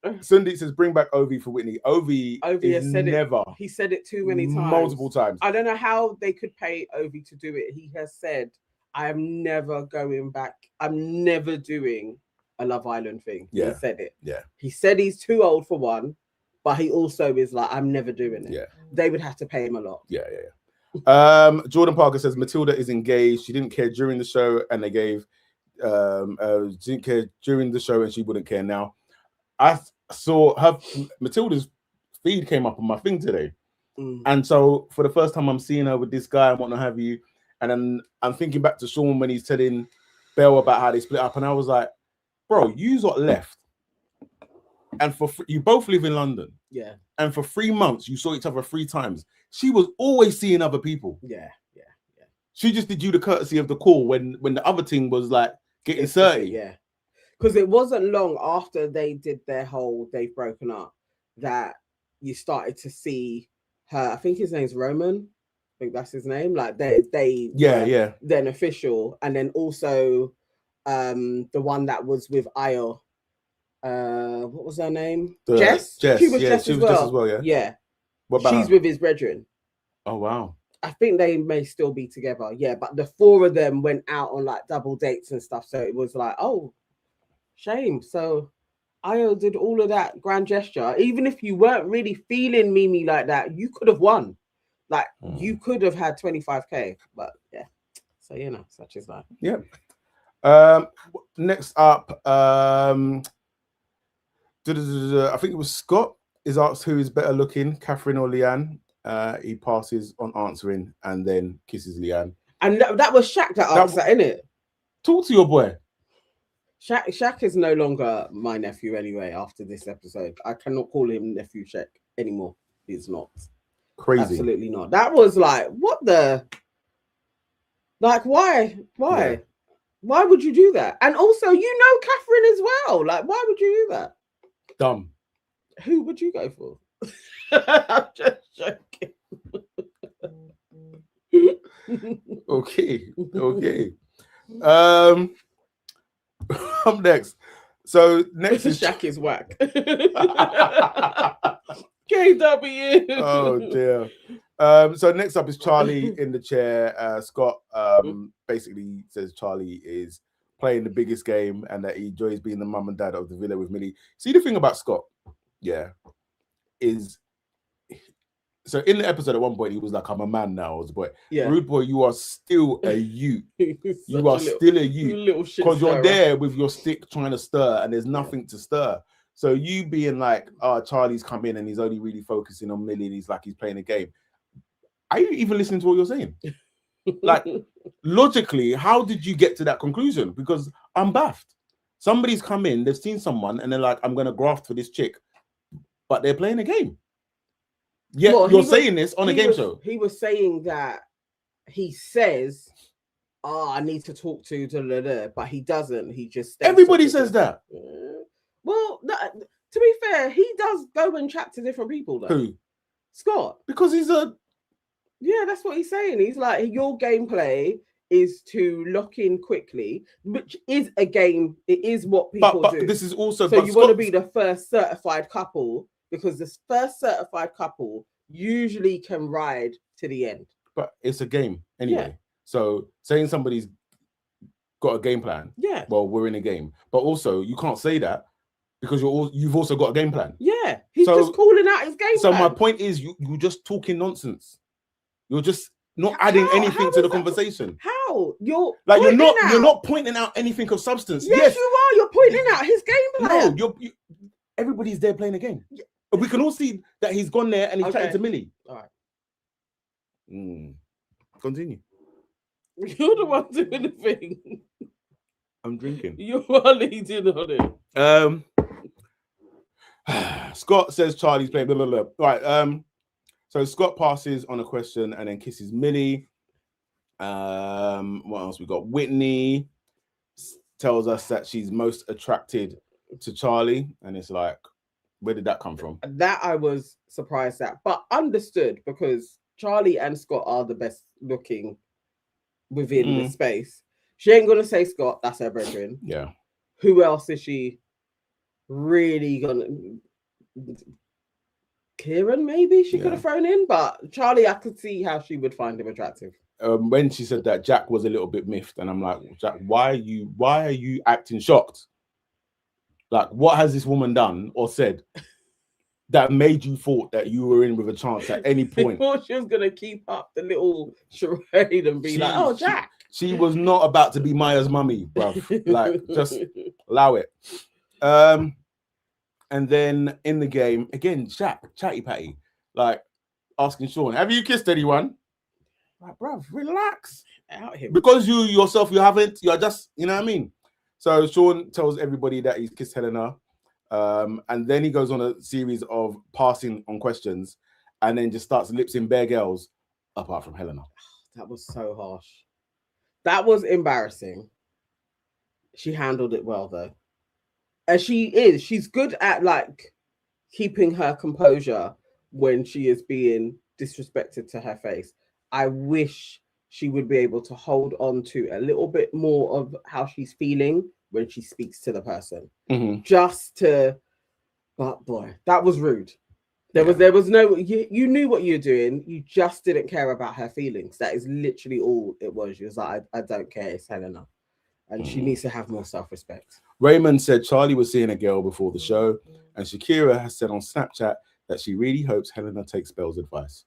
Sundeep says, bring back Ovi for Whitney. Ovi is never. He said it too many times. Multiple times. I don't know how they could pay Ovi to do it. He has said, I am never going back. I'm never doing a Love Island thing. Yeah. He said it. Yeah. He said he's too old for one, but he also is like, I'm never doing it. Yeah. They would have to pay him a lot. Yeah. Jordan Parker says Matilda is engaged. She didn't care during the show, and they gave she didn't care during the show, and she wouldn't care now. I saw Matilda's feed came up on my thing today. And so for the first time I'm seeing her with this guy and whatnot have you. And then I'm thinking back to Sean when he's telling Belle about how they split up, and I was like, "Bro, you got left, and you both live in London, and for 3 months you saw each other 3 times. She was always seeing other people. Yeah. She just did you the courtesy of the call when the other thing was like getting 30. Yeah, because it wasn't long after they did their whole they've broken up that you started to see her. I think his name's Roman. I think that's his name. Like they then official, and then also the one that was with Ayo. What was her name? Jess. She was Jess as well. Yeah. She's with his brethren. Oh wow. I think they may still be together. Yeah, but the 4 of them went out on like double dates and stuff. So it was like, oh, shame. So Ayo did all of that grand gesture. Even if you weren't really feeling Mimi like that, you could have won. Like you could have had 25k, but yeah. So such is life. Yeah. Next up, I think it was Scott is asked who is better looking, Catherine or Leanne. He passes on answering and then kisses Leanne. And that was Shaq that asked that, innit? Talk to your boy. Shaq is no longer my nephew anyway. After this episode, I cannot call him nephew Shaq anymore. He's not. Crazy. Absolutely not. That was like, what the? Like, why? Yeah. Why would you do that? And also, Catherine as well. Like, why would you do that? Dumb. Who would you go for? I'm just joking. Okay. Up next. So next is Shaq is whack. KW. Oh dear. So next up is Charlie in the chair. Scott basically says Charlie is playing the biggest game and that he enjoys being the mum and dad of the villa with Millie. See, the thing about Scott, is so in the episode at one point he was like, I'm a man now, as a boy. Yeah. Rude boy, you are still a youth. You are still a youth. Because you're there with your stick trying to stir and there's nothing to stir. So you being like, oh, Charlie's come in and he's only really focusing on Millie and he's like he's playing a game. Are you even listening to what you're saying? Like, logically, how did you get to that conclusion? Because I'm baffed. Somebody's come in, they've seen someone, and they're like, I'm going to graft for this chick. But they're playing a game. Yeah, well, you're saying this on a game show. He was saying that he says, I need to talk to, but he doesn't. He just... Everybody says that. Well, to be fair, he does go and chat to different people, though. Who? Scott. Because he's a... Yeah, that's what he's saying. He's like, your gameplay is to lock in quickly, which is a game. It is what people do. But this is also... So you want to be the first certified couple, because this first certified couple usually can ride to the end. But it's a game anyway. Yeah. So saying somebody's got a game plan. Yeah. Well, we're in a game. But also, you can't say that because you've also got a game plan. Yeah. He's just calling out his game plan. So my point is, you're just talking nonsense. You're just not adding anything to the conversation. How? You're not pointing out anything of substance. Yes, you are. You're pointing out his game plan. No, everybody's there playing a game. Yeah. We can all see that he's gone there and he's chatting to Millie. All right. Continue. You're the one doing the thing. I'm drinking. You are leading on it. Scott says Charlie's playing blah, blah, blah. Right. So Scott passes on a question and then kisses Millie. What else we got? Whitney tells us that she's most attracted to Charlie, and it's like, where did that come from? That I was surprised at, but understood, because Charlie and Scott are the best looking within the space. She ain't gonna say Scott, that's her brethren. Yeah. Who else is she really gonna... Kieran, maybe she could have thrown in, but Charlie, I could see how she would find him attractive. When she said that, Jack was a little bit miffed, and I'm like, Jack, why are you acting shocked? Like, what has this woman done or said that made you thought that you were in with a chance at any point? I thought she was gonna keep up the little charade and be like, "Oh, Jack." She was not about to be Maya's mummy, bruv. Like, just allow it. And then in the game, again, chatty patty, like asking Sean, have you kissed anyone? Like, bruv, relax. Out here. Because you yourself, you're just, you know what I mean? So Sean tells everybody that he's kissed Helena. And then he goes on a series of passing on questions and then just starts lipsing bare girls apart from Helena. That was so harsh. That was embarrassing. She handled it well, though. And she's good at like keeping her composure when she is being disrespected to her face. I wish she would be able to hold on to a little bit more of how she's feeling when she speaks to the person. But boy, that was rude. There was no, you knew what you were doing. You just didn't care about her feelings. That is literally all it was. She was like, I don't care. It's Helena. And she needs to have more self-respect. Raymond said Charlie was seeing a girl before the show, and Shakira has said on Snapchat that she really hopes Helena takes Belle's advice.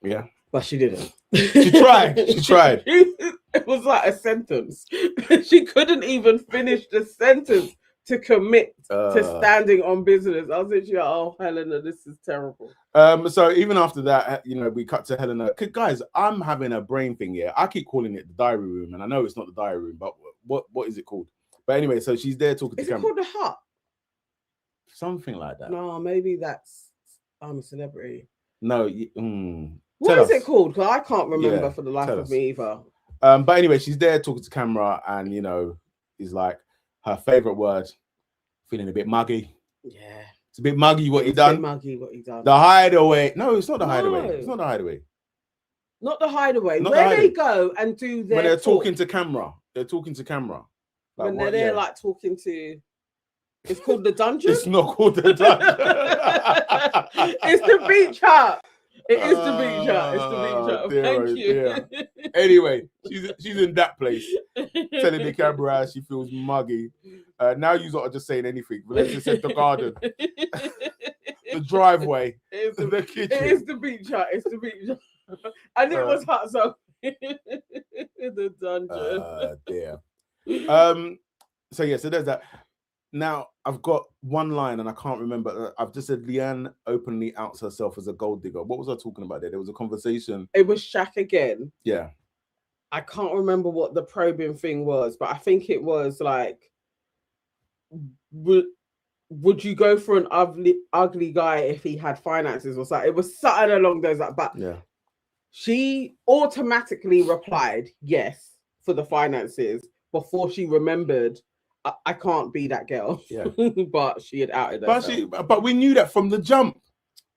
Yeah. But she didn't. She tried. It was like a sentence. She couldn't even finish the sentence to commit to standing on business. I was literally like, oh, Helena, this is terrible. So even after that, we cut to Helena. Guys, I'm having a brain thing here. I keep calling it the diary room, and I know it's not the diary room, but what is it called? But anyway, so she's there talking to camera. Is it called the hut? Something like that. No, maybe that's I'm a celebrity. No. What is it called? Because I can't remember for the life of me either. But anyway, she's there talking to camera, and is like her favorite word, feeling a bit muggy. Yeah. It's a bit muggy what he done. The hideaway. No, it's not the hideaway. It's not the hideaway. Not the hideaway. Where they go and do their when they're talking to camera. They're talking to camera. Like, when they're there, like talking to. It's called the dungeon. It's not called the dungeon. It's the beach hut. It is the beach hut. It's the beach hut. Dear, Thank you. Dear. Anyway, she's in that place, telling the camera she feels muggy. Now you sort of just saying anything. But let's just say the garden, the driveway, the kitchen. It is the beach hut. It's the beach hut. And it was hot, so the dungeon. Dear. So yeah, so there's that. Now I've got one line and I can't remember. I've just said Leanne openly outs herself as a gold digger. What was I talking about there? There was a conversation. It was Shaq again. Yeah. I can't remember what the probing thing was, but I think it was like, would you go for an ugly guy if he had finances or something? It was something along those lines. But yeah, she automatically replied yes for the finances before she remembered. I can't be that girl. Yeah. But she had outed herself. But we knew that from the jump.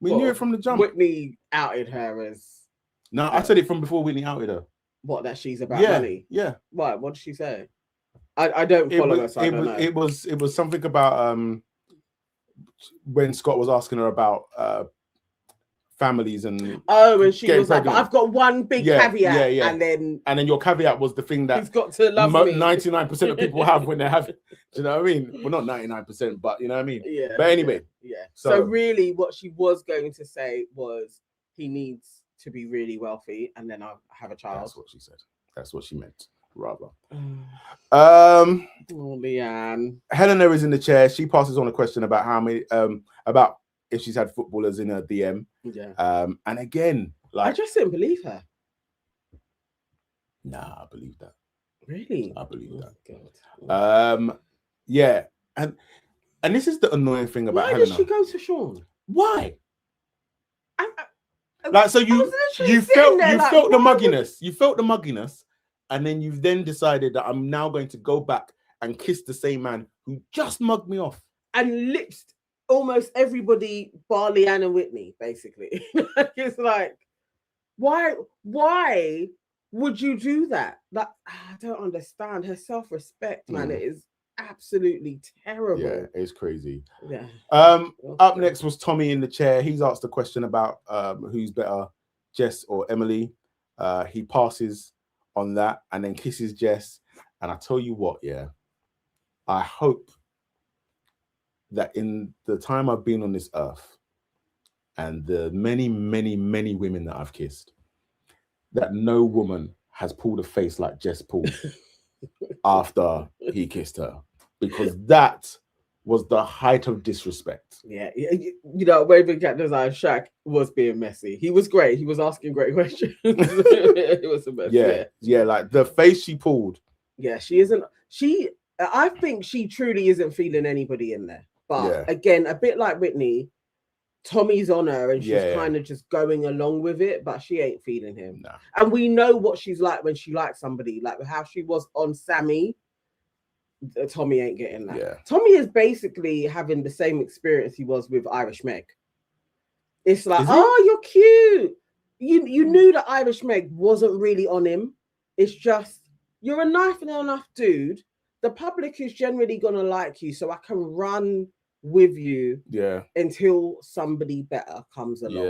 We knew it from the jump. Whitney outed her as. No, I said it from before Whitney outed her. What, that she's about money? Yeah. What did she say? I don't follow her, so I don't know. It was something about when Scott was asking her about families and and she was pregnant. like, I've got one big caveat, and then your caveat was the thing that he's got to love me. 99% of people have when they have. Do you know what I mean? Well, not 99%, but you know what I mean. Yeah. But anyway, yeah. So really, what she was going to say was he needs to be really wealthy, and then I'll have a child. That's what she said. That's what she meant, rather. Oh, Leanne. Helena is in the chair. She passes on a question about how many about if she's had footballers in her DM. Yeah. And again, like I just didn't believe her. Nah, I believe that. Really? I believe that. God. Yeah. And this is the annoying thing about Why Helena. did she go to Sean? Why? Like, so you felt the mugginess. You felt the mugginess, and then you've then decided that I'm now going to go back and kiss the same man who just mugged me off and lipped almost everybody bar Leanne and Whitney, basically. It's like, why would you do that? Like, I don't understand. Her self-respect, man, it is absolutely terrible. Yeah, it's crazy. Yeah. Up next was Tommy in the chair. He's asked a question about who's better, Jess or Emily. He passes on that and then kisses Jess. And I tell you what, yeah, I hope that in the time I've been on this earth and the many, many, many women that I've kissed, that no woman has pulled a face like Jess pulled after he kissed her, because that was the height of disrespect. Yeah, you know, waving Captain's Eye, Shaq was being messy. He was great. He was asking great questions. It was a mess. Yeah, like the face she pulled. Yeah, she isn't. I think she truly isn't feeling anybody in there. But again, a bit like Whitney, Tommy's on her and she's kind of just going along with it, but she ain't feeling him. Nah. And we know what she's like when she likes somebody, like how she was on Sammy. Tommy ain't getting that. Yeah. Tommy is basically having the same experience he was with Irish Meg. It's like, oh, you're cute. You knew that Irish Meg wasn't really on him. It's just, you're a knife and enough dude. The public is generally gonna like you, so I can run with you until somebody better comes along.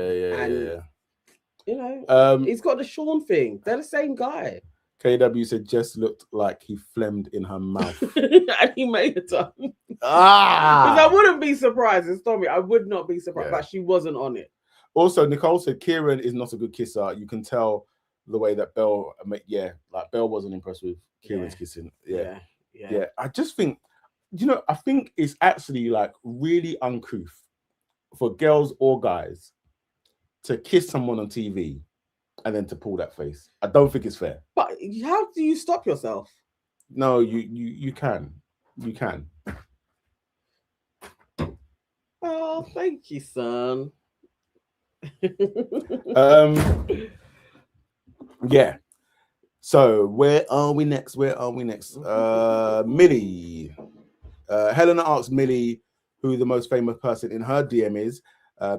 You know, he's got the Sean thing. They're the same guy. KW said Jess looked like he phlegmed in her mouth. And he made a tongue. Because I wouldn't be surprised. It's Tommy. I would not be surprised, but she wasn't on it. Also, Nicole said Kieran is not a good kisser. You can tell the way that Belle, like Belle wasn't impressed with Kieran's kissing. Yeah. I just think, I think it's actually like really uncouth for girls or guys to kiss someone on TV and then to pull that face. I don't think it's fair. But how do you stop yourself? No, you can. You can. Oh, thank you, son. Yeah. So where are we next? Millie. Helena asks Millie who the most famous person in her DM is.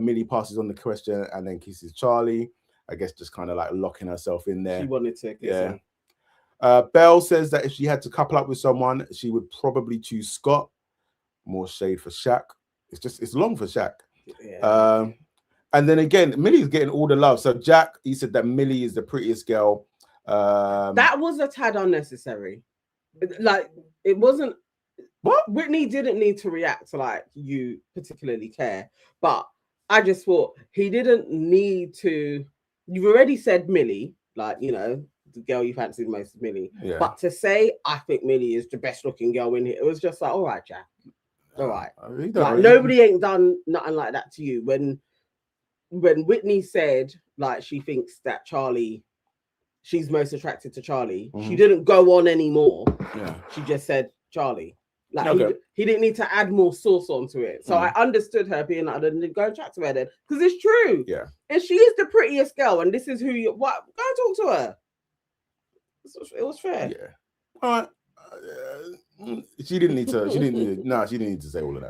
Millie passes on the question and then kisses Charlie. I guess just kind of like locking herself in there. She wanted to kiss him. Belle says that if she had to couple up with someone, she would probably choose Scott. More shade for Shaq. It's long for Shaq. Yeah. And then again, Millie's getting all the love. So Jack, he said that Millie is the prettiest girl. That was a tad unnecessary. Like, it wasn't. What? Whitney didn't need to react to like you particularly care, but I just thought he didn't need to. You've already said Millie, like, you know, the girl you fancied most is Millie. Yeah. But to say I think Millie is the best looking girl in here, it was just like, all right, Jack. All right. Like, nobody ain't done nothing like that to you. When Whitney said like she thinks that she's most attracted to Charlie, she didn't go on anymore. Yeah. She just said Charlie. Like, okay. he didn't need to add more sauce onto it. So I understood her being like, I didn't go and chat to her then. Because it's true. Yeah. And she is the prettiest girl, and this is who you what go and talk to her. It was fair. Yeah. All right. She didn't need to say all of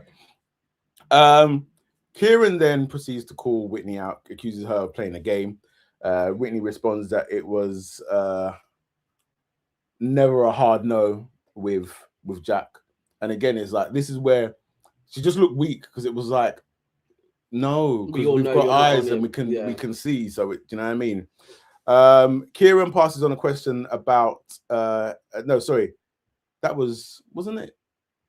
that. Kieran then proceeds to call Whitney out, accuses her of playing a game. Whitney responds that it was never a hard no with Jack. And again, it's like, this is where she just looked weak, because it was like, no, because we've got eyes and we can see. So do you know what I mean? Kieran passes on a question about no, sorry, that wasn't it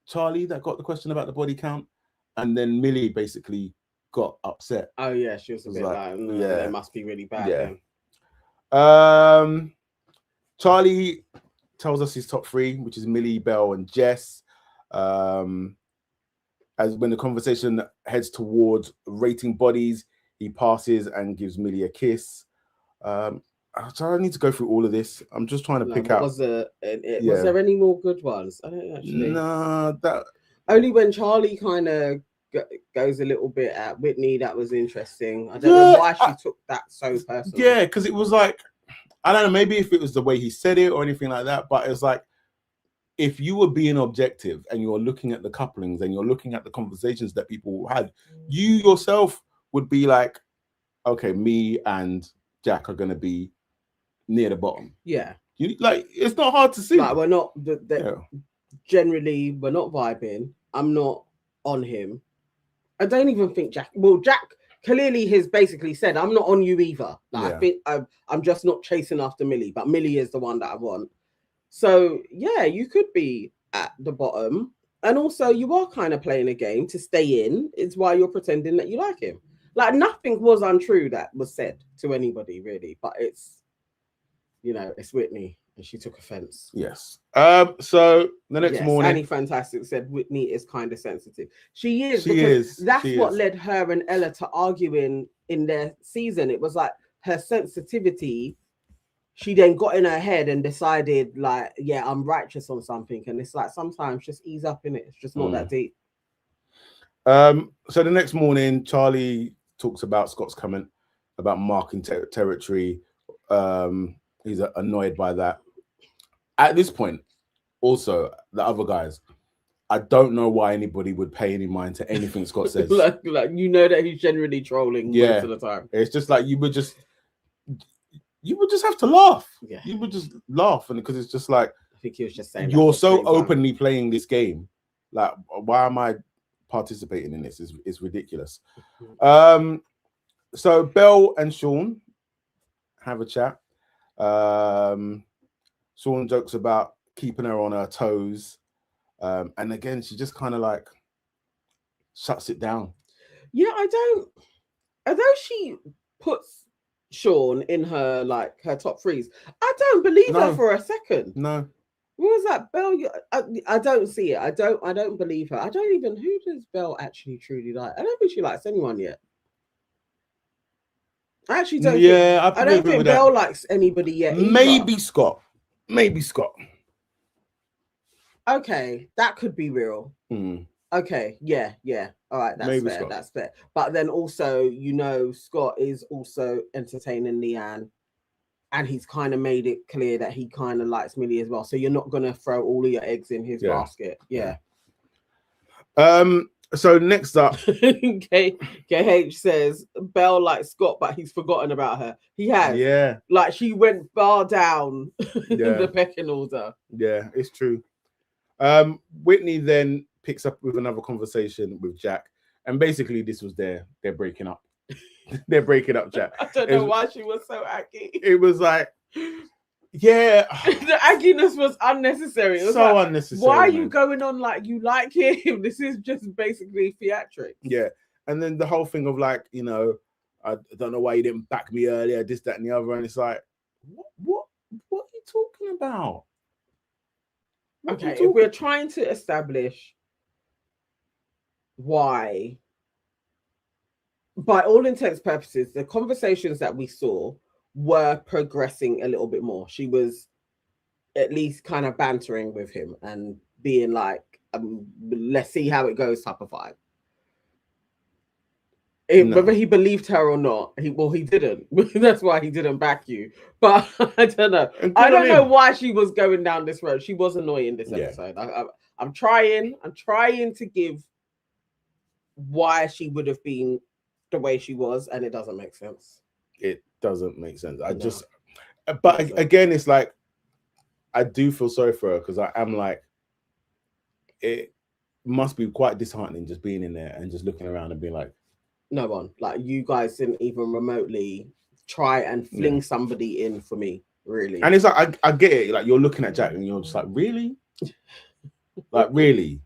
Charlie that got the question about the body count, and then Millie basically got upset. Oh yeah, she was a bit like it must be really bad. Yeah. Then. Charlie tells us his top three, which is Millie, Belle, and Jess. As when the conversation heads towards rating bodies, he passes and gives Millie a kiss. So I need to go through all of this. I'm just trying to pick out. Was there any more good ones? I don't actually. No, that only when Charlie kind of goes a little bit at Whitney. That was interesting. I don't know why she took that so personally. Yeah, because it was like, I don't know, maybe if it was the way he said it or anything like that, but it was like, if you were being objective and you're looking at the couplings and you're looking at the conversations that people had, you yourself would be like, okay, me and Jack are going to be near the bottom. Yeah. Like, it's not hard to see. Like, we're not, generally, we're not vibing. I'm not on him. I don't even think Jack clearly has basically said, I'm not on you either. Like, I think I'm just not chasing after Millie, but Millie is the one that I want. So, yeah, you could be at the bottom. And also, you are kind of playing a game to stay in. It's why you're pretending that you like him. Like, nothing was untrue that was said to anybody, really. But it's, it's Whitney. And she took offense. Yes. So, the next morning... Annie Fantastic said Whitney is kind of sensitive. She is. That's what led her and Ella to arguing in their season. It was like her sensitivity... She then got in her head and decided, like, yeah, I'm righteous on something. And it's like, sometimes just ease up in it. It's just not that deep. So the next morning, Charlie talks about Scott's comment about marking territory. He's annoyed by that. At this point, also, the other guys, I don't know why anybody would pay any mind to anything Scott says. like, that he's generally trolling most of the time. It's just like, you would just have to laugh. Yeah. You would just laugh, and because it's just like, I think he was just saying you're so openly playing this game. Like, why am I participating in this? It's ridiculous. So Belle and Sean have a chat. Sean jokes about keeping her on her toes. And again, she just kind of like shuts it down. Yeah, although she puts Sean in her her top threes, I don't believe her for a second. No. What was that, Belle? I don't see it. I don't believe her. Who does Belle actually truly like? I don't think she likes anyone yet. I actually don't. Yeah, I don't think Belle likes anybody yet. Maybe Scott. Okay, that could be real. Okay, yeah. All right, that's fair. Scott. That's fair. But then also, Scott is also entertaining Leanne, and he's kind of made it clear that he kind of likes Millie as well. So you're not gonna throw all of your eggs in his basket. Yeah. So next up, KH says Belle likes Scott, but he's forgotten about her. He has. Yeah. Like she went far down Yeah. the pecking order. Yeah, it's true. Whitney then picks up with another conversation with Jack, and basically this was they're breaking up. They're breaking up, Jack. I don't know why she was so aggy. It was like, yeah, the agginess was unnecessary. It was so like, unnecessary. Why are man. you going on like you like him? This is just basically theatrics. Yeah, and then the whole thing of like, you know, I don't know why you didn't back me earlier, this, that, and the other, and it's like, what are you talking about? Okay, if we're trying to establish why, by all intents and purposes, the conversations that we saw were progressing a little bit more. She was at least kind of bantering with him and being like, let's see how it goes type of vibe. Whether he believed her or not, he didn't. That's why he didn't back you. But I don't know. I don't know why she was going down this road. She was annoying this episode. I'm trying to give why she would have been the way she was, and it doesn't make sense. It doesn't make sense. But again, it's like, I do feel sorry for her because I am like, it must be quite disheartening just being in there and just looking around and being like, no one, like you guys didn't even remotely try and fling somebody in for me, really. And it's like, I get it. Like you're looking at Jack and you're just like, really? Like, really?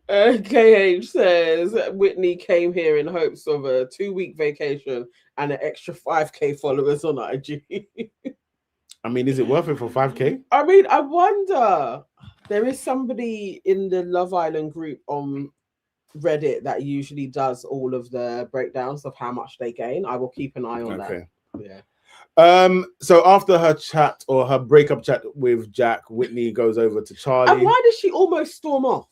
KH says Whitney came here in hopes of a 2-week vacation and an extra 5k followers on IG. I mean, is it worth it for 5k? I mean, I wonder. There is somebody in the Love Island group on Reddit that usually does all of the breakdowns of how much they gain. I will keep an eye on that. Yeah. So after her chat or her breakup chat with Jack, Whitney goes over to Charlie. And why did she almost storm off?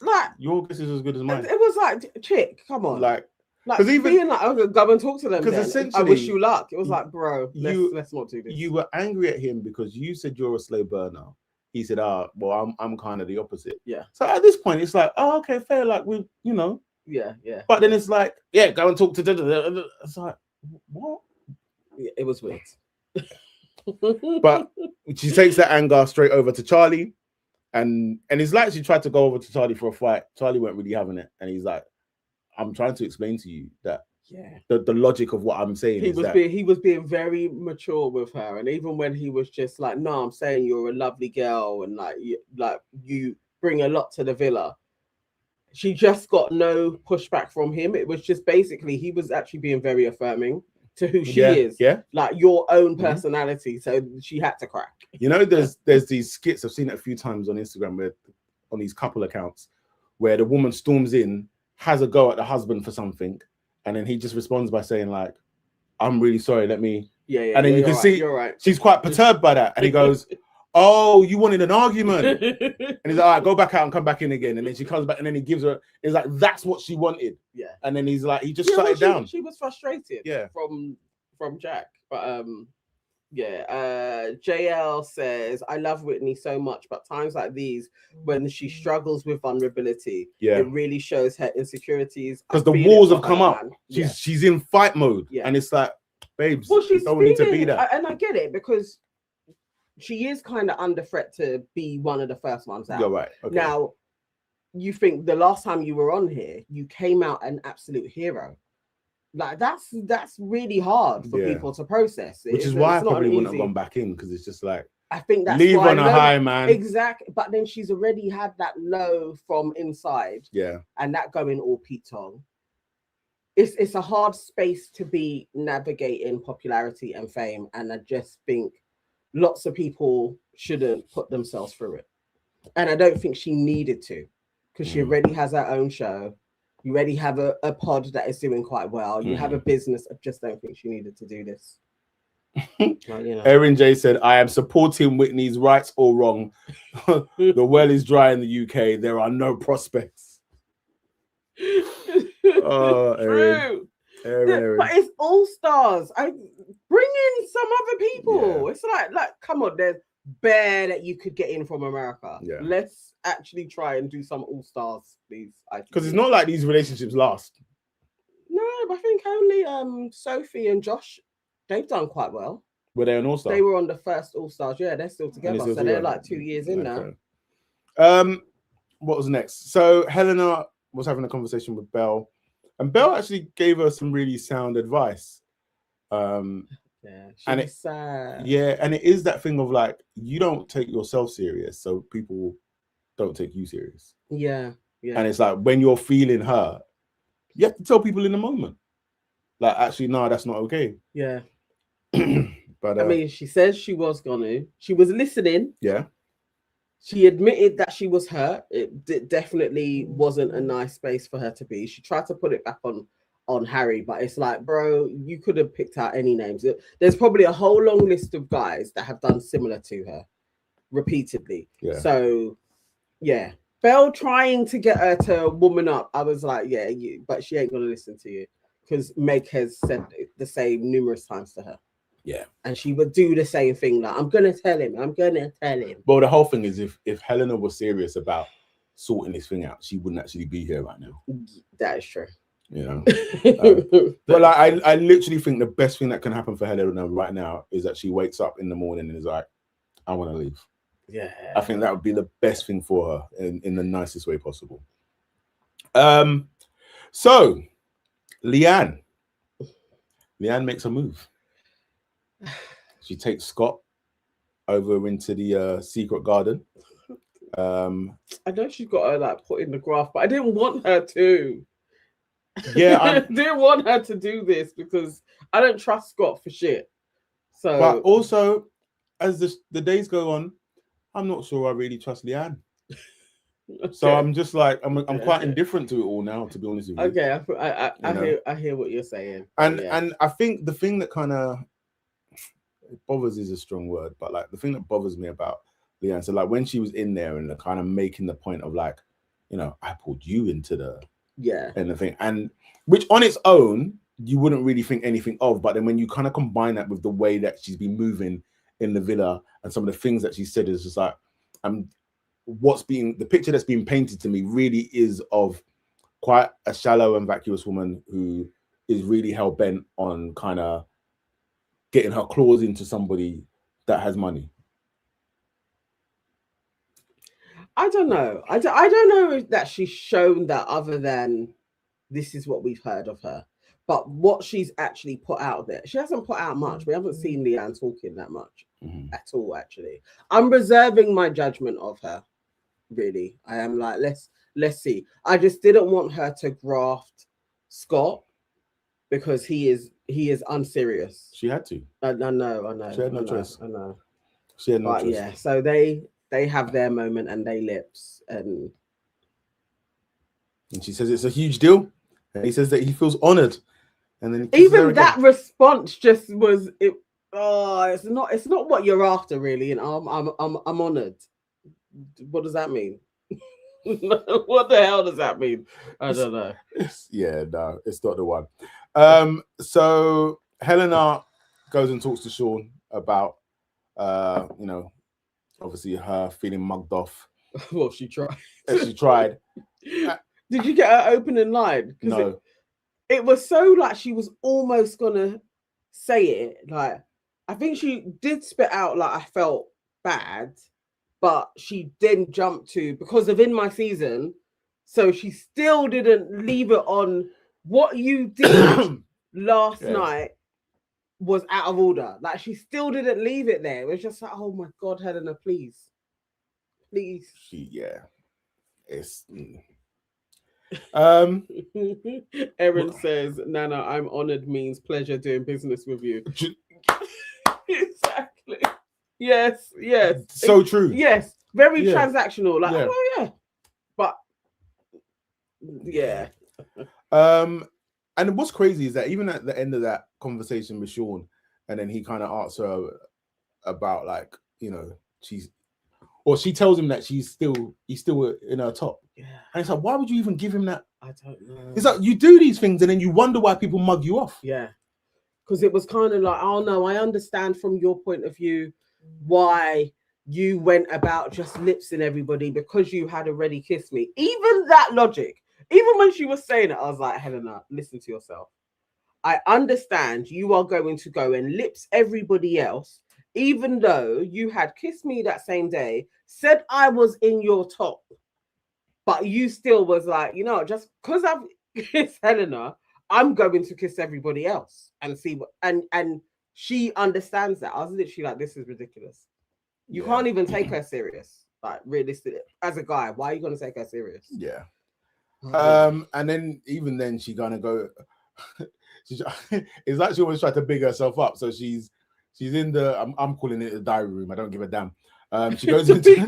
Like, your guess is as good as mine. It was like, chick, come on. Like even being like, okay, go and talk to them. Because essentially, I wish you luck. It was like, bro, let's not do this. You were angry at him because you said you're a slow burner. He said, well, I'm kind of the opposite. Yeah. So at this point, it's like, oh, okay, fair. Like we, you know. Yeah. But then it's like, yeah, go and talk to. It's like, what? Yeah, it was weird. But she takes that anger straight over to Charlie, and it's like she tried to go over to Charlie for a fight. Charlie weren't really having it, and he's like, I'm trying to explain to you that the logic of what I'm saying he was being very mature with her, and even when he was just like, no, I'm saying you're a lovely girl and like you bring a lot to the villa, she just got no pushback from him. It was just basically he was actually being very affirming to who she is, like your own personality. So she had to crack. You know, there's these skits, I've seen it a few times on Instagram, where on these couple accounts, where the woman storms in, has a go at the husband for something, and then he just responds by saying like, I'm really sorry, let me and then you can see she's quite perturbed by that, and he goes, oh, you wanted an argument. And he's like, all right, go back out and come back in again. And then she comes back and then he gives her, it's like, that's what she wanted. Yeah. And then he's like, he just shut it down. She was frustrated from Jack. But JL says, I love Whitney so much, but times like these, when she struggles with vulnerability, it really shows her insecurities. Because the walls have come up. She's in fight mode. Yeah. And it's like, babes, you don't need to be that. And I get it, because she is kind of under threat to be one of the first ones out. You're right. Okay. Now, you think the last time you were on here, you came out an absolute hero. Like that's really hard for people to process. Which is why I probably wouldn't have gone back in, because it's just like, I think that's leave on a high, man. Exactly. But then she's already had that low from inside. Yeah. And that going all Pete Tong. It's a hard space to be navigating popularity and fame. And I just think lots of people shouldn't put themselves through it. And I don't think she needed to, because she already has her own show. You already have a pod that is doing quite well. You have a business. I just don't think she needed to do this. Erin J said, I am supporting Whitney's rights or wrong. The well is dry in the UK. There are no prospects. Oh, Erin. Erin. But it's all stars. I bring in some other people. It's like, come on, bare that you could get in from America. Yeah. Let's actually try and do some all-stars, please. Because it's not like these relationships last. No, but I think only Sophie and Josh, they've done quite well. Were they an all-star? They were on the first all-stars. Yeah, they're still together. still So together. they're like 2 years in now. What was next? So Helena was having a conversation with Belle, and Belle actually gave her some really sound advice. Yeah, and she's sad. Yeah, and it is that thing of like, you don't take yourself serious, so people don't take you serious. Yeah. And it's like, when you're feeling hurt, you have to tell people in the moment, like, actually, no, that's not okay. Yeah. But I mean, she says she was listening. Yeah. She admitted that she was hurt. It definitely wasn't a nice space for her to be. She tried to put it back on Harry, but it's like, bro, you could have picked out any names. There's probably a whole long list of guys that have done similar to her repeatedly. Yeah. So, yeah. Belle trying to get her to woman up. I was like, yeah, but she ain't gonna listen to you, because Meg has said the same numerous times to her. Yeah. And she would do the same thing, like, I'm gonna tell him. Well, the whole thing is, if Helena was serious about sorting this thing out, she wouldn't actually be here right now. That is true. You know. But like, I literally think the best thing that can happen for Helena right now is that she wakes up in the morning and is like, I want to leave. Yeah. I think that would be the best thing for her in the nicest way possible. So Leanne makes a move. She takes Scott over into the secret garden. I know she's got her like put in the graph, but I didn't want her to. Yeah, I didn't want her to do this because I don't trust Scott for shit. So, but also, as the days go on, I'm not sure I really trust Leanne. Okay. So I'm just like, I'm quite indifferent to it all now, to be honest with you. Okay, I hear what you're saying. And I think the thing that kind of bothers is a strong word, but like the thing that bothers me about Leanne, so like when she was in there and kind of making the point of like, you know, I pulled you into the and the thing, and which on its own you wouldn't really think anything of, but then when you kind of combine that with the way that she's been moving in the villa and some of the things that she said, is just like, the picture that's being painted to me really is of quite a shallow and vacuous woman who is really hell-bent on kind of getting her claws into somebody that has money. I don't know. I don't know that she's shown that, other than this is what we've heard of her. But what she's actually put out there, she hasn't put out much. We haven't seen Leanne talking that much at all, actually. I'm reserving my judgment of her, really. I am like, let's see. I just didn't want her to graft Scott because he is unserious. She had to. I know. She had no choice. I know. She had no choice. Yeah, so they have their moment and they lips, and she says it's a huge deal, and he says that he feels honored, and then even that response just was it. Oh, it's not what you're after, really, and I'm honored. What does that mean? What the hell does that mean? I don't know. No, it's not the one. So Helena goes and talks to Sean about you know, obviously her feeling mugged off. Well, she tried. She tried. Did you get her opening line? No. It was so like she was almost gonna say it. Like, I think she did spit out like, I felt bad, but she then jumped to, because of In My Season, so she still didn't leave it on what you did last night was out of order. Like, she still didn't leave it there. It was just like, oh my God, Helena, please. It's Erin says, Nana, I'm honored means pleasure doing business with you. Exactly. Yes. So true. Yes. Very transactional. Like, oh yeah. But yeah. And what's crazy is that even at the end of that conversation with Sean, and then he kind of asks her about, like, you know, she tells him that he's still in her top. Yeah. And it's like, why would you even give him that? I don't know. It's like, you do these things and then you wonder why people mug you off. Yeah. Because it was kind of like, oh no, I understand from your point of view why you went about just lipsing everybody because you had already kissed me. Even that logic, even when she was saying it, I was like, Helena, listen to yourself. I understand you are going to go and lips everybody else, even though you had kissed me that same day, said I was in your top, but you still was like, just because I've kissed Helena, I'm going to kiss everybody else and see what, and she understands that. I was literally like, this is ridiculous. You can't even take her serious. Like, realistically, as a guy, why are you going to take her serious? Yeah. And then even then she gonna go. It's like she always tried to big herself up. So she's in the. I'm calling it the diary room. I don't give a damn. She goes into.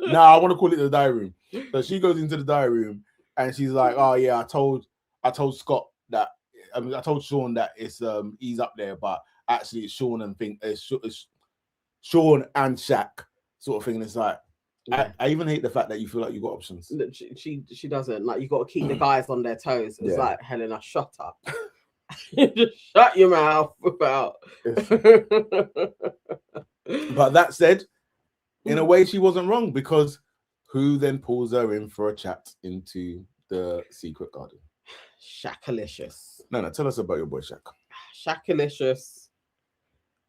No, I want to call it the diary room. So she goes into the diary room and she's like, "Oh yeah, I told Scott that. I told Sean that it's he's up there, but actually it's Sean and it's Sean and Shaq sort of thing." And it's like, I even hate the fact that you feel like you got options. She doesn't. Like, you got to keep the guys on their toes. It's like, Helena, shut up. Just shut your mouth about. But that said, in a way, she wasn't wrong, because who then pulls her in for a chat into the secret garden? Shaqalicious. No, tell us about your boy Shaq. Shaqalicious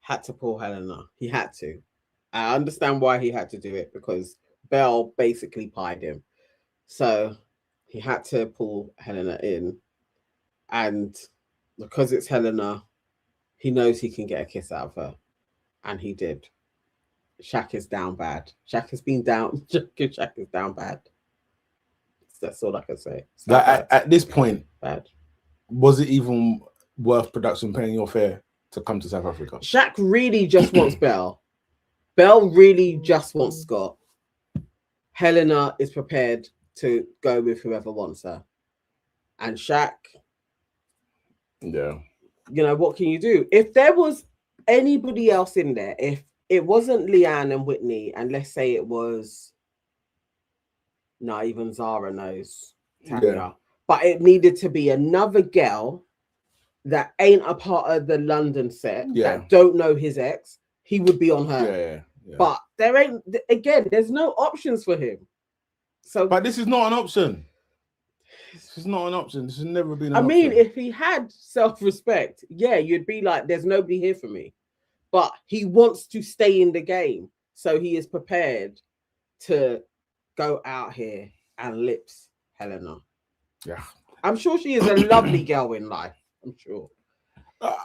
had to pull Helena. He had to. I understand why he had to do it, because Belle basically pied him. So he had to pull Helena in. And because it's Helena, he knows he can get a kiss out of her. And he did. Shaq is down bad. Shaq has been down. Shaq is down bad. That's all I can say. At this point, bad. Was it even worth production paying your fare to come to South Africa? Shaq really just wants Belle. Belle really just wants Scott. Helena is prepared to go with whoever wants her. And Shaq, what can you do? If there was anybody else in there, if it wasn't Leanne and Whitney, and let's say it was, even Zara knows Tanya, but it needed to be another girl that ain't a part of the London set, that don't know his ex, he would be on her. Yeah. But there ain't, again, there's no options for him. So, but this is not an option. This is not an option. This has never been an option. I mean, if he had self-respect, you'd be like, there's nobody here for me. But he wants to stay in the game. So he is prepared to go out here and lips Helena. Yeah. I'm sure she is a lovely girl in life. I'm sure. Do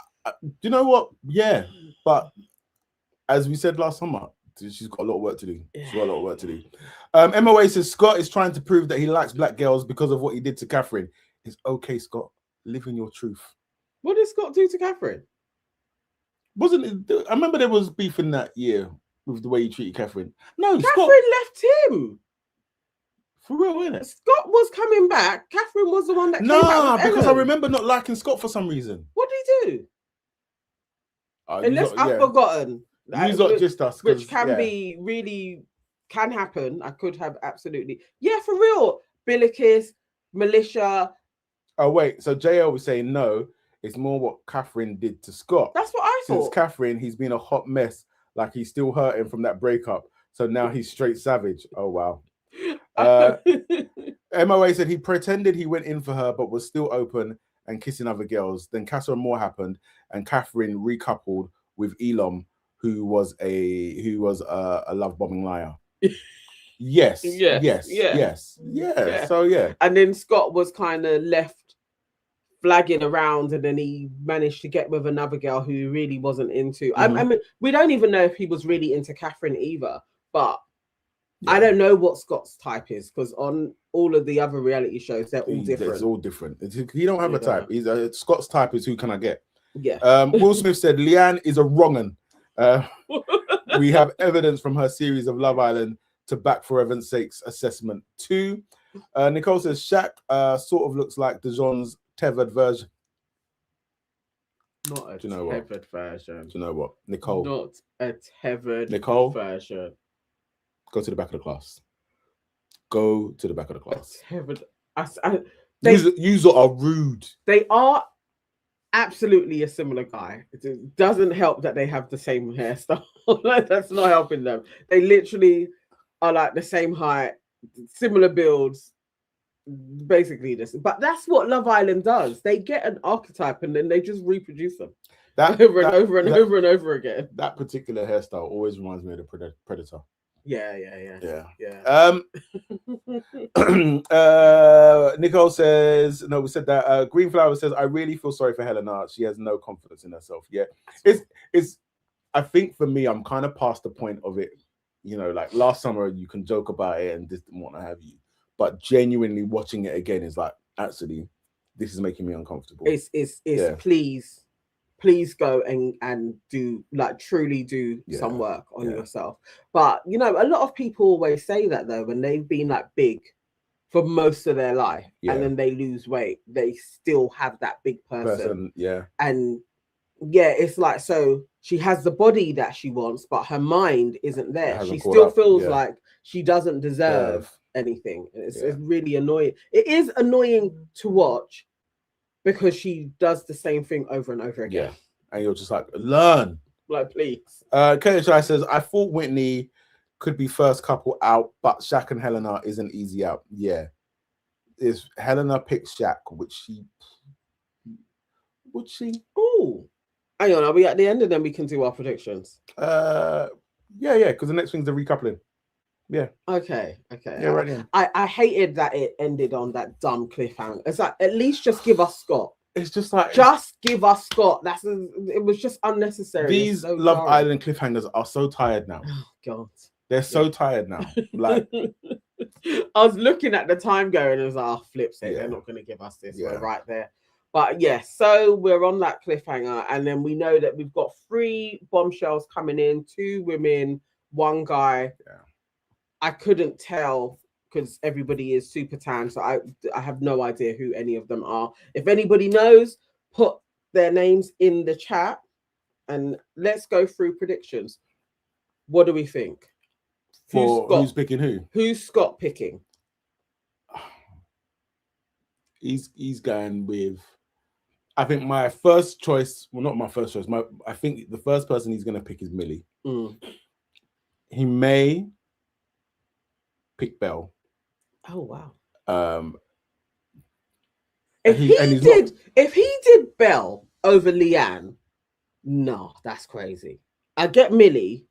you know what? Yeah. But as we said last summer, she's got a lot of work to do. She's got a lot of work to do. MOA says Scott is trying to prove that he likes black girls because of what he did to Catherine. It's okay, Scott. Live in your truth. What did Scott do to Catherine? Wasn't it? I remember there was beef in that year with the way he treated Catherine. No, Catherine Scott left him. For real, innit? Scott was coming back. Catherine was the one that came back. Nah, because I remember not liking Scott for some reason. What did he do? Unless I've forgotten. Just us, which can be really can happen. I could have absolutely. Yeah, for real. Billikis, Militia. Oh, wait. So JL was saying no. It's more what Catherine did to Scott. That's what I thought. Since Catherine, he's been a hot mess. Like he's still hurting from that breakup. So now he's straight savage. Oh, wow. MOA said he pretended he went in for her, but was still open and kissing other girls. Then Casa and Moore happened, and Catherine recoupled with Elam, who was a love bombing liar. Yes. So yeah. And then Scott was kind of left flagging around, and then he managed to get with another girl who he really wasn't into. I mean, we don't even know if he was really into Catherine either, but I don't know what Scott's type is, because on all of the other reality shows, they're all different. It's all different. He don't have a type. He's Scott's type is who can I get? Yeah. Will Smith said Leanne is a wrong'un. We have evidence from her series of Love Island to back For Heaven's Sake's assessment too. Nicole says Shaq sort of looks like Dijon's tethered version. Not a tethered version. Do you know what, Nicole? Not a tethered version. Go to the back of the class. Go to the back of the class. Tethered. You are rude. They are. absolutely a similar guy. It doesn't help that they have the same hairstyle. That's not helping them. They literally are like the same height, similar builds, basically this. But that's what Love Island does. They get an archetype and then they just reproduce them over and over again. That particular hairstyle always reminds me of the Predator. Yeah. Nicole says, no, we said that. Green Flower says, I really feel sorry for Helena. She has no confidence in herself. Yeah, it's. I think for me, I'm kind of past the point of it. You know, like last summer, you can joke about it and this and what have you, but genuinely watching it again is like, actually, this is making me uncomfortable. It's please go and do, like, truly do some work on yourself. But you know, a lot of people always say that though, when they've been like big for most of their life and then they lose weight, they still have that big person. And it's like, so she has the body that she wants, but her mind isn't there. She still feels like she doesn't deserve anything. It's really annoying. It is annoying to watch because she does the same thing over and over again. And you're just like, learn. Like, please. KHI says, I thought Whitney could be first couple out, but Shaq and Helena is an easy out. Yeah. If Helena picks Shaq, would she? Oh, hang on. Are we at the end and then we can do our predictions? Yeah, because the next thing's the recoupling. Yeah. Okay. Yeah, right. Yeah. I hated that it ended on that dumb cliffhanger. It's like, at least just give us Scott. It's just like, just give us Scott. It was just unnecessary. These Love Island cliffhangers are so tired now. Oh God, they're so tired now. Like, I was looking at the time going, and I was like, oh, flip sake, they're not going to give us this. We're right there. But so we're on that cliffhanger, and then we know that we've got 3 bombshells coming in, 2 women, 1 guy. I couldn't tell because everybody is super tan, so I have no idea who any of them are. If anybody knows, put their names in the chat, and let's go through predictions. What do we think? Who's picking who? Who's Scott picking? He's going with, I think my first choice, well, not my first choice, I think the first person he's going to pick is Millie. He may pick Belle. Oh wow! If he did Belle over Leanne, no, that's crazy. I get Millie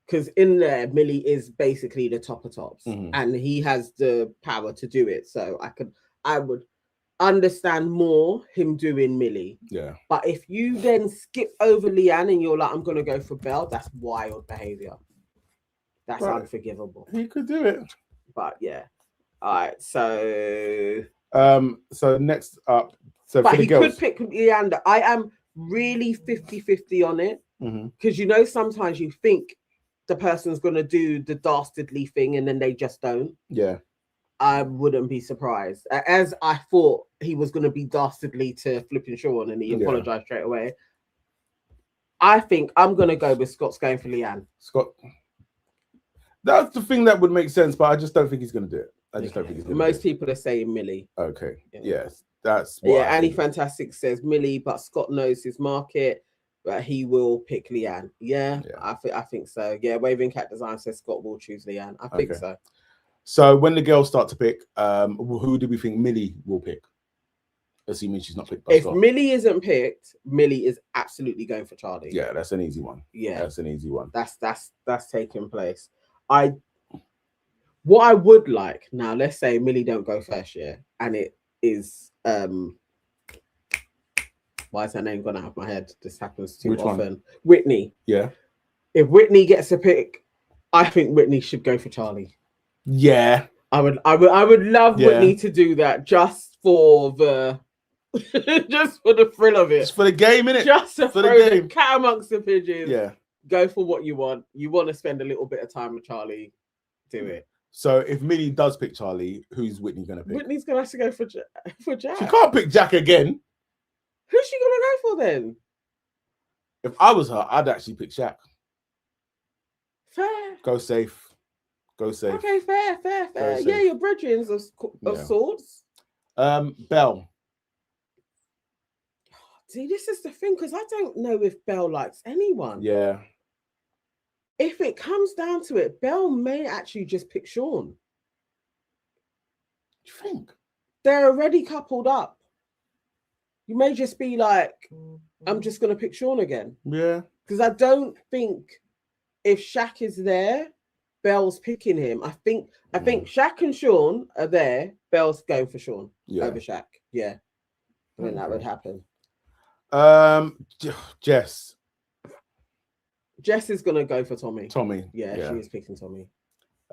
because in there Millie is basically the top of tops, and he has the power to do it. So I would understand more him doing Millie. Yeah. But if you then skip over Leanne and you're like, I'm gonna go for Belle, that's wild behavior. That's unforgivable. He could do it. But yeah. All right. So next up. So but for the he girls, could pick Leander. I am really 50-50 on it. Because you know, sometimes you think the person's gonna do the dastardly thing and then they just don't. Yeah. I wouldn't be surprised. As I thought he was gonna be dastardly to flipping Sean and he apologized straight away. I think I'm gonna go with Scott's going for Leanne. Scott. That's the thing that would make sense, but I just don't think he's going to do it. I just don't think he's going to do it. Most people are saying Millie. Okay. Yes. That's what Annie Fantastic says Millie, but Scott knows his market, but he will pick Leanne. Yeah. I think so. Yeah, Waving Cat Design says Scott will choose Leanne. I think so. So when the girls start to pick, who do we think Millie will pick? Assuming she's not picked by Scott. If Millie isn't picked, Millie is absolutely going for Charlie. Yeah, that's an easy one. Yeah. That's an easy one. That's taking place. What I would like now, let's say Millie don't go first year, and it is why is her name gone out of my head? This happens too often. Whitney. Yeah. If Whitney gets a pick, I think Whitney should go for Charlie. Yeah. I would love Whitney to do that just for the just for the thrill of it. Just for the game, innit? Just to throw the cat amongst the pigeons. Yeah. Go for what you want. You want to spend a little bit of time with Charlie, do it. So if Millie does pick Charlie, who's Whitney going to pick? Whitney's going to have to go for Jack. She can't pick Jack again. Who's she going to go for then? If I was her, I'd actually pick Shaq. Fair. Go safe. Okay, fair. Yeah, your brethrens of sorts. Belle. See, this is the thing, because I don't know if Belle likes anyone. Yeah. If it comes down to it, Belle may actually just pick Sean. You think? They're already coupled up. You may just be like, I'm just going to pick Sean again. Yeah. Because I don't think if Shaq is there, Belle's picking him. I think Shaq and Sean are there. Belle's going for Sean over Shaq. Yeah. I think that would happen. Jess. Jess is going to go for Tommy. Yeah, she is picking Tommy.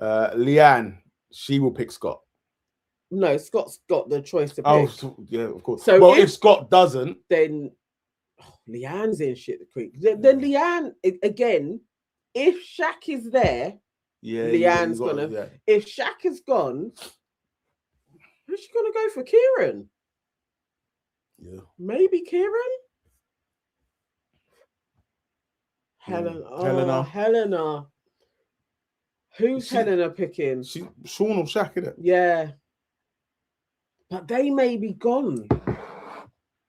Leanne, she will pick Scott. No, Scott's got the choice to pick. Oh, yeah, of course. So well, if Scott doesn't, then Leanne's in shit creek. Then Leanne, again, if Shaq is there, Leanne's gonna. Yeah. If Shaq is gone, who's she gonna go for? Kieran? Yeah. Maybe Kieran? Helena. Who's Helena picking? Sean or Shaq, isn't it? Yeah. But they may be gone.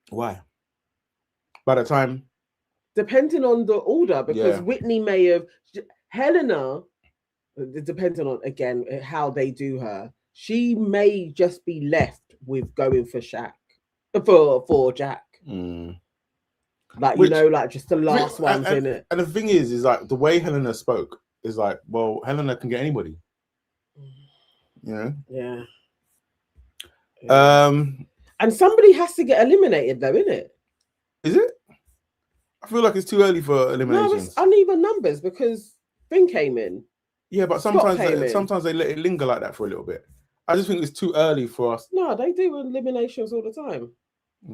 Why? By the time? Depending on the order, because Whitney may have... Helena, depending on, again, how they do her, she may just be left with going for Shaq. For Jack. Like, like just the last ones in it. And the thing is like, the way Helena spoke is like, well, Helena can get anybody. You know? Yeah. And somebody has to get eliminated, though, isn't it? Is it? I feel like it's too early for eliminations. No, it's uneven numbers because Finn came in. Yeah, but sometimes they let it linger like that for a little bit. I just think it's too early for us. No, they do eliminations all the time.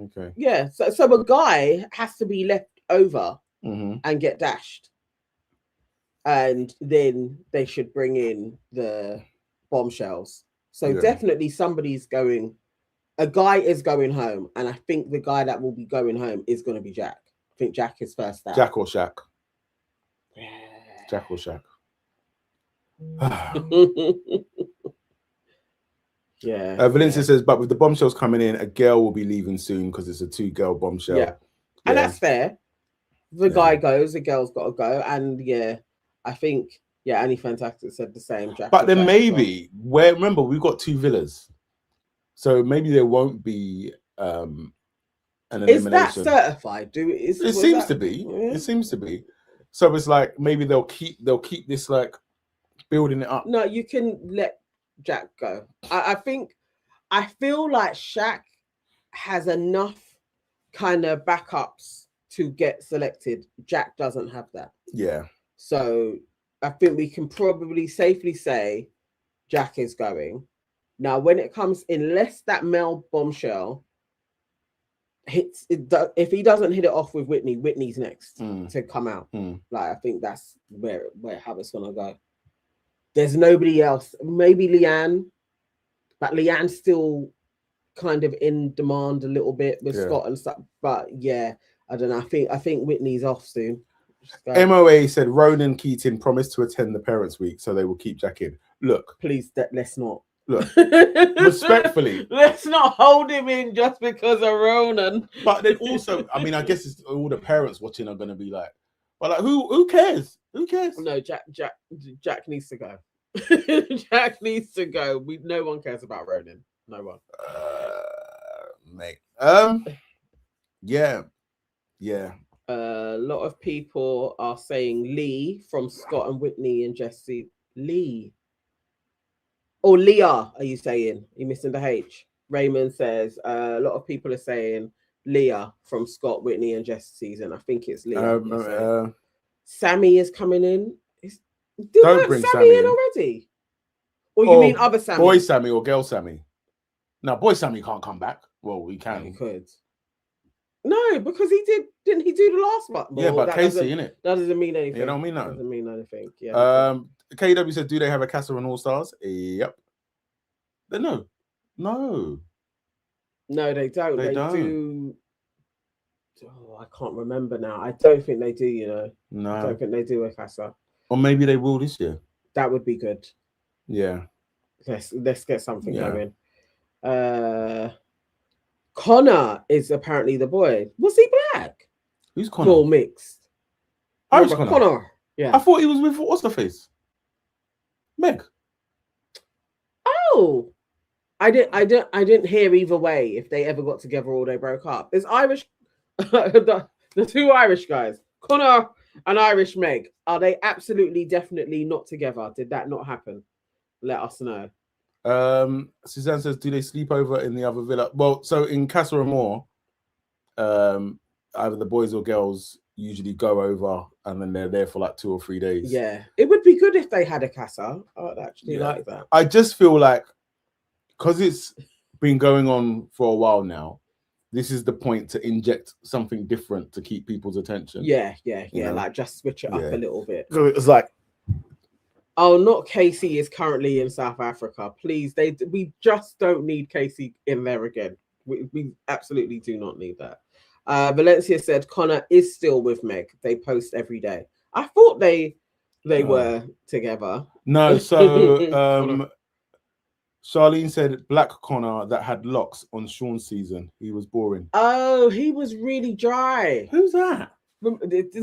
Okay. Yeah, so a guy has to be left over and get dashed, and then they should bring in the bombshells. So definitely somebody's going. A guy is going home, and I think the guy that will be going home is going to be Jack. I think Jack is first out. Jack or Shaq. Jack or Shaq. Yeah. Valencia says, but with the bombshells coming in, a girl will be leaving soon because it's a 2-girl bombshell. Yeah. And that's fair. The guy goes, the girl's got to go. And I think, Annie Fantastic said the same. Jack but then maybe, remember, we've got 2 villas. So maybe there won't be an elimination. Is that certified? It seems to be. Yeah. It seems to be. So it's like, maybe they'll keep this like building it up. No, you can let Jack go. I feel like Shaq has enough kind of backups to get selected. Jack doesn't have that. Yeah. So I think we can probably safely say Jack is going. Now, when it comes, unless that male bombshell hits, if he doesn't hit it off with Whitney, Whitney's next to come out. Like, I think that's how it's gonna go. There's nobody else. Maybe Leanne, but Leanne's still kind of in demand a little bit with Scott and stuff. But I don't know. I think Whitney's off soon. MOA said Ronan Keating promised to attend the Parents' Week, so they will keep Jack in. Look, please, let's not. Look, respectfully, let's not hold him in just because of Ronan. But then also, I mean, I guess it's all the parents watching are going to be like, but like, who cares? Who cares? No, Jack needs to go. Jack needs to go. No one cares about Ronan. No one. Mate. Yeah. A lot of people are saying Lee from Scott and Whitney and Jesse. Lee. Or Leah, are you saying? You're missing the H. Raymond says a lot of people are saying Leah from Scott, Whitney, and Jess season. I think it's Leah. Sammy is coming in. Don't bring Sammy in already. Or you mean other Sammy? Boy Sammy or girl Sammy? No, boy Sammy can't come back. Well, we can. He could. No, because didn't he do the last one? Yeah, but Casey, innit? That doesn't mean anything. Yeah, don't mean nothing. Doesn't mean anything. Yeah. KW said, do they have a Casa and All Stars? Yep. No, they don't. They do. Oh, I can't remember now. I don't think they do. You know. No, I don't think they do a Casa. Or maybe they will this year. That would be good. Yeah. Let's get something going. Connor is apparently the boy. Was he black? Who's Connor? Or mixed? Irish Remember Connor. Connor. Yeah. I thought he was with what's the face? Meg. Oh, I didn't hear either way if they ever got together or they broke up. It's Irish, the two Irish guys, Connor and Irish Meg. Are they absolutely definitely not together? Did that not happen? Let us know. Suzanne says, do they sleep over in the other villa? Well, so in Casa Amor, either the boys or girls usually go over and then they're there for like 2 or 3 days. Yeah, it would be good if they had a casa. I'd actually like that. I just feel like because it's been going on for a while now, this is the point to inject something different to keep people's attention. Yeah. You know? Like just switch it up a little bit. So it's like, oh, not Casey is currently in South Africa. Please, we just don't need Casey in there again. We absolutely do not need that. Valencia said Connor is still with Meg. They post every day. I thought they were together. No, so Charlene said Black Connor that had locks on Sean's season. He was boring. Oh, he was really dry. Who's that?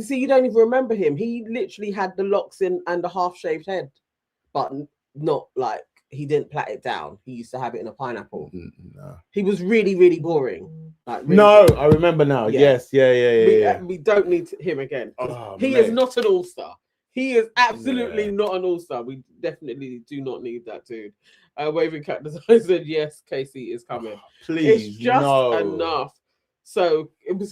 See, you don't even remember him. He literally had the locks in and a half-shaved head, but not like he didn't plait it down. He used to have it in a pineapple. No. He was really, really boring. Like really boring. I remember now. Yeah. Yes, we don't need him again. He mate. is not an all-star. He is absolutely not an all-star. We definitely do not need that dude. Waving Cat Design said yes, Casey is coming. Please, it's just enough. So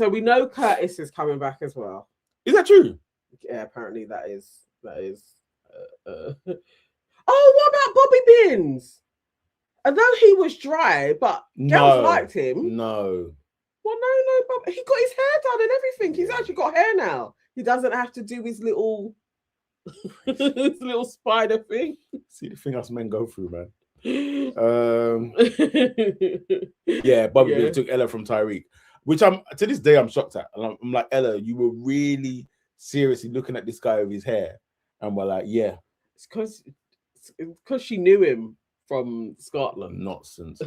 we know Curtis is coming back as well. Is that true? Yeah, apparently that is. Oh, what about Bobby Bins? Although he was dry, but girls liked him. No. Well, no, Bob. He got his hair done and everything. He's actually got hair now. He doesn't have to do his little his little spider thing. See the thing us men go through, man. Yeah, Bobby Bins took Ella from Tyreek, which I'm to this day I'm shocked at. And I'm like, Ella, you were really seriously looking at this guy with his hair, and we're like, yeah, it's because she knew him from Scotland. Nonsense.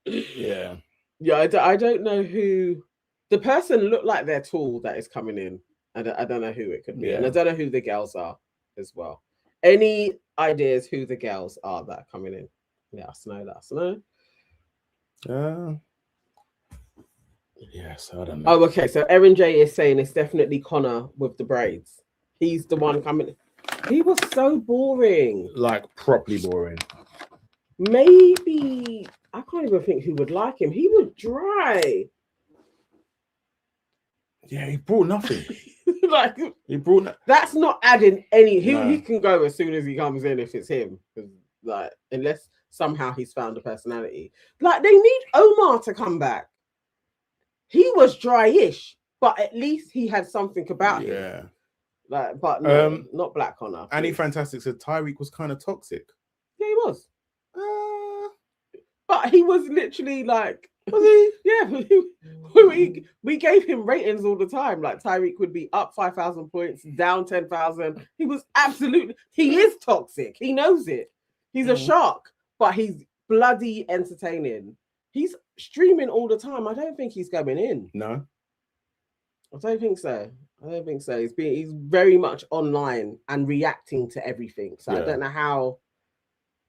Yeah. I don't know who the person looked like. They're tall that is coming in. I don't know who it could be, and I don't know who the girls are as well. Any ideas who the girls are that are coming in? Let us know. Yes, I don't know. Oh, okay. So Erin J is saying it's definitely Connor with the braids. He's the one coming. He was so boring. Like properly boring. Maybe I can't even think who would like him. He was dry. Yeah, he brought nothing. Like he brought. That's not adding any. He can go as soon as he comes in if it's him. Like unless somehow he's found a personality. Like they need Omar to come back. He was dry-ish, but at least he had something about him. Yeah. Like, but no, not Black Connor. Annie Fantastic said Tyreek was kind of toxic. Yeah, he was. But he was literally like, was he? Yeah, we gave him ratings all the time. Like Tyreek would be up 5,000 points, down 10,000. He is toxic. He knows it. He's a shark, but he's bloody entertaining. He's streaming all the time. I don't think he's going in. No, I don't think so. He's very much online and reacting to everything. So I don't know how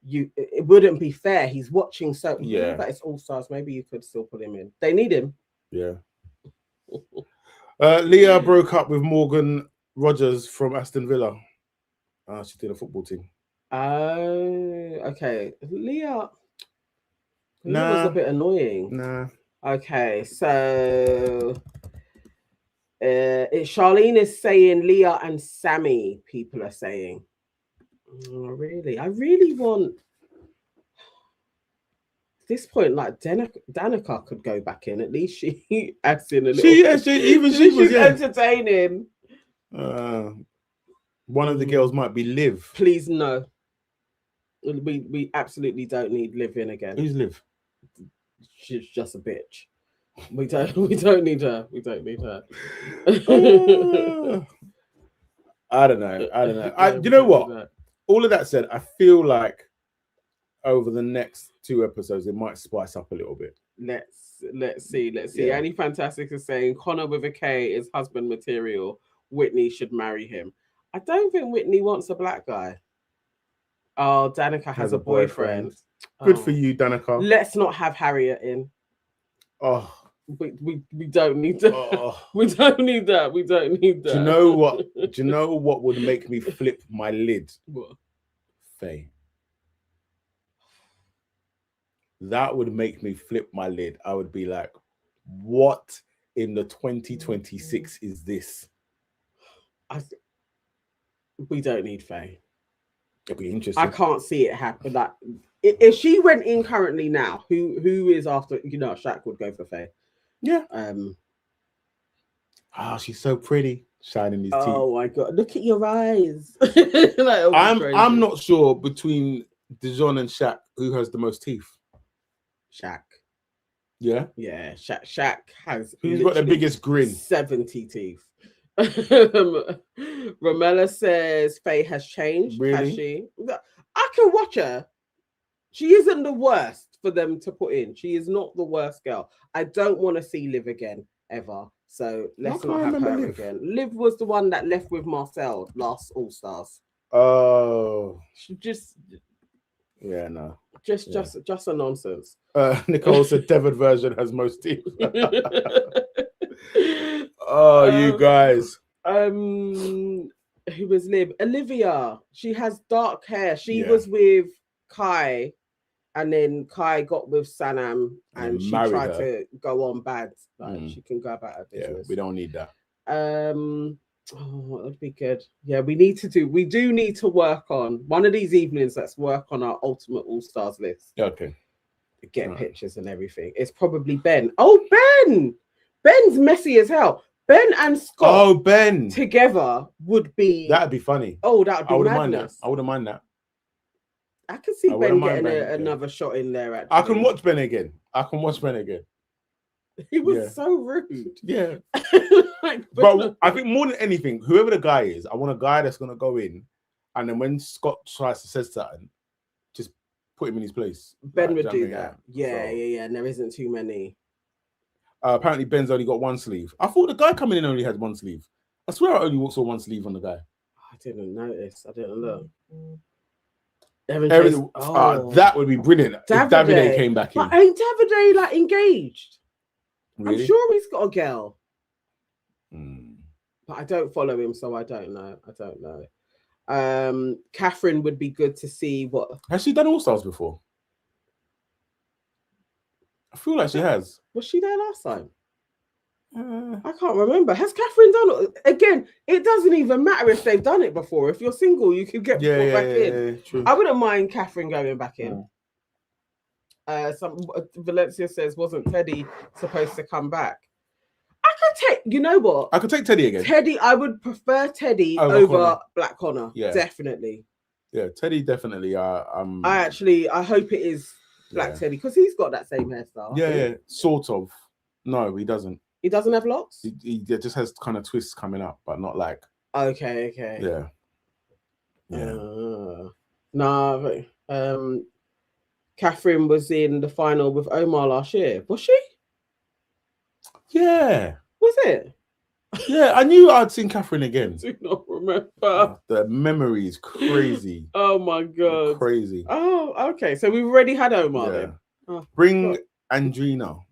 it wouldn't be fair. He's watching but it's all stars. Maybe you could still put him in. They need him. Yeah. Leah broke up with Morgan Rogers from Aston Villa. She did a football team. Oh, okay. Leah was a bit annoying. Nah. Okay, so Charlene is saying Leah and Sammy. People are saying, really? I really want. At this point, like Danica could go back in. At least she adds in a little. She was entertaining. One of the girls might be Liv. Please no. We absolutely don't need Liv in again. Who's Liv? She's just a bitch. We don't need her. We don't need her. I don't know. You know what? All of that said, I feel like over the next 2 episodes, it might spice up a little bit. Let's see. Yeah. Annie Fantastic is saying Connor with a K is husband material. Whitney should marry him. I don't think Whitney wants a black guy. Oh, Danica has a boyfriend. Good for you, Danica. Let's not have Harriet in. Oh, we don't need that. oh. We don't need that. We don't need that. Do you know what? Do you know what would make me flip my lid? What? Faye. That would make me flip my lid. I would be like, what in the 2026 is this? We don't need Faye. It'd be interesting. I can't see it happen. Like, if she went in currently now, who is after? You know, Shaq would go for Faye. Yeah. She's so pretty, shining his teeth. Oh my god! Look at your eyes. I'm not sure between Dijon and Shaq who has the most teeth. Shaq. Yeah. Yeah. Shaq has. Who's got the biggest grin? 70 teeth. Romella says Faye has changed. Really? Has she? I can watch her. She isn't the worst for them to put in. She is not the worst girl. I don't want to see Liv again ever. So let's not have her again. Liv was the one that left with Marcel last All Stars. Oh. She just. Yeah, no. Just a nonsense. Nicole said Devon version has most teeth. Oh, you guys. Who was Liv? Olivia. She has dark hair. She was with Kai, and then Kai got with Sanam, and she tried to go on bad. Like she can go about her business. Yeah, we don't need that. That would be good. Yeah, we do need to work on one of these evenings. Let's work on our ultimate All Stars list. Okay. Get pictures and everything. It's probably Ben. Oh, Ben! Ben's messy as hell. Ben and Scott. Oh, Ben together would be. That'd be funny. Oh, that'd be madness. Mind that. I wouldn't mind that. I can see Ben getting another shot in there. Actually. I can watch Ben again. He was so rude. Yeah. But I think more than anything, whoever the guy is, I want a guy that's gonna go in, and then when Scott tries to say something, just put him in his place. Ben would do that. Yeah. And there isn't too many. Apparently, Ben's only got one sleeve. I thought the guy coming in only had one sleeve. I swear I only saw one sleeve on the guy. I didn't notice. I didn't look. That would be brilliant if Davide came back in. But ain't Davide like engaged? Really? I'm sure he's got a girl. But I don't follow him, so I don't know. Catherine would be good to see what. Has she done All Stars before? I feel like she has. Was she there last time? I can't remember. Has Catherine done it? Again, it doesn't even matter if they've done it before. If you're single, you can get back in. True. I wouldn't mind Catherine going back in. Valencia says, wasn't Teddy supposed to come back? I could take, you know what? I could take Teddy again. Teddy, I would prefer Teddy over Black Connor. Yeah. Definitely. Yeah, Teddy definitely. I hope it is Black Teddy because he's got that same hairstyle. Yeah, sort of. No, he doesn't. He doesn't have locks? He just has kind of twists coming up, but not like. Okay. Yeah. Catherine was in the final with Omar last year. Was she? Yeah. Was it? Yeah, I knew I'd seen Catherine again. I do not remember. The memory is crazy. Oh my god. Crazy. Oh, okay. So we've already had Omar then. Oh, bring Andrada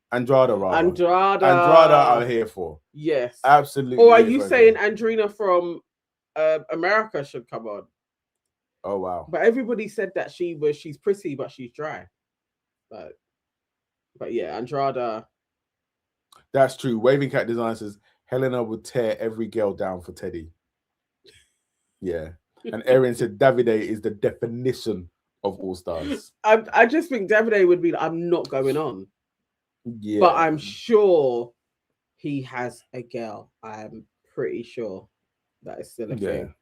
out here for. Yes. Absolutely. Or are you saying Andrina from America should come on? Oh wow. But everybody said that she's pretty, but she's dry. But yeah, Andrada. That's true. Waving Cat Design says Helena would tear every girl down for Teddy. Yeah. And Erin said Davide is the definition of All Stars. I just think Davide would be like, I'm not going on. Yeah. But I'm sure he has a girl. I'm pretty sure that is still a thing.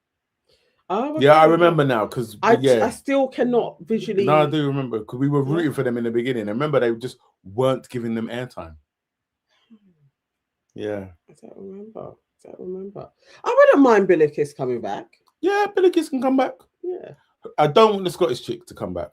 I remember now because I still cannot visually. No, I do remember because we were rooting for them in the beginning. I remember they just weren't giving them airtime. Yeah. I don't remember. I wouldn't mind Billikis coming back. Yeah, Billikis can come back. Yeah. I don't want the Scottish chick to come back.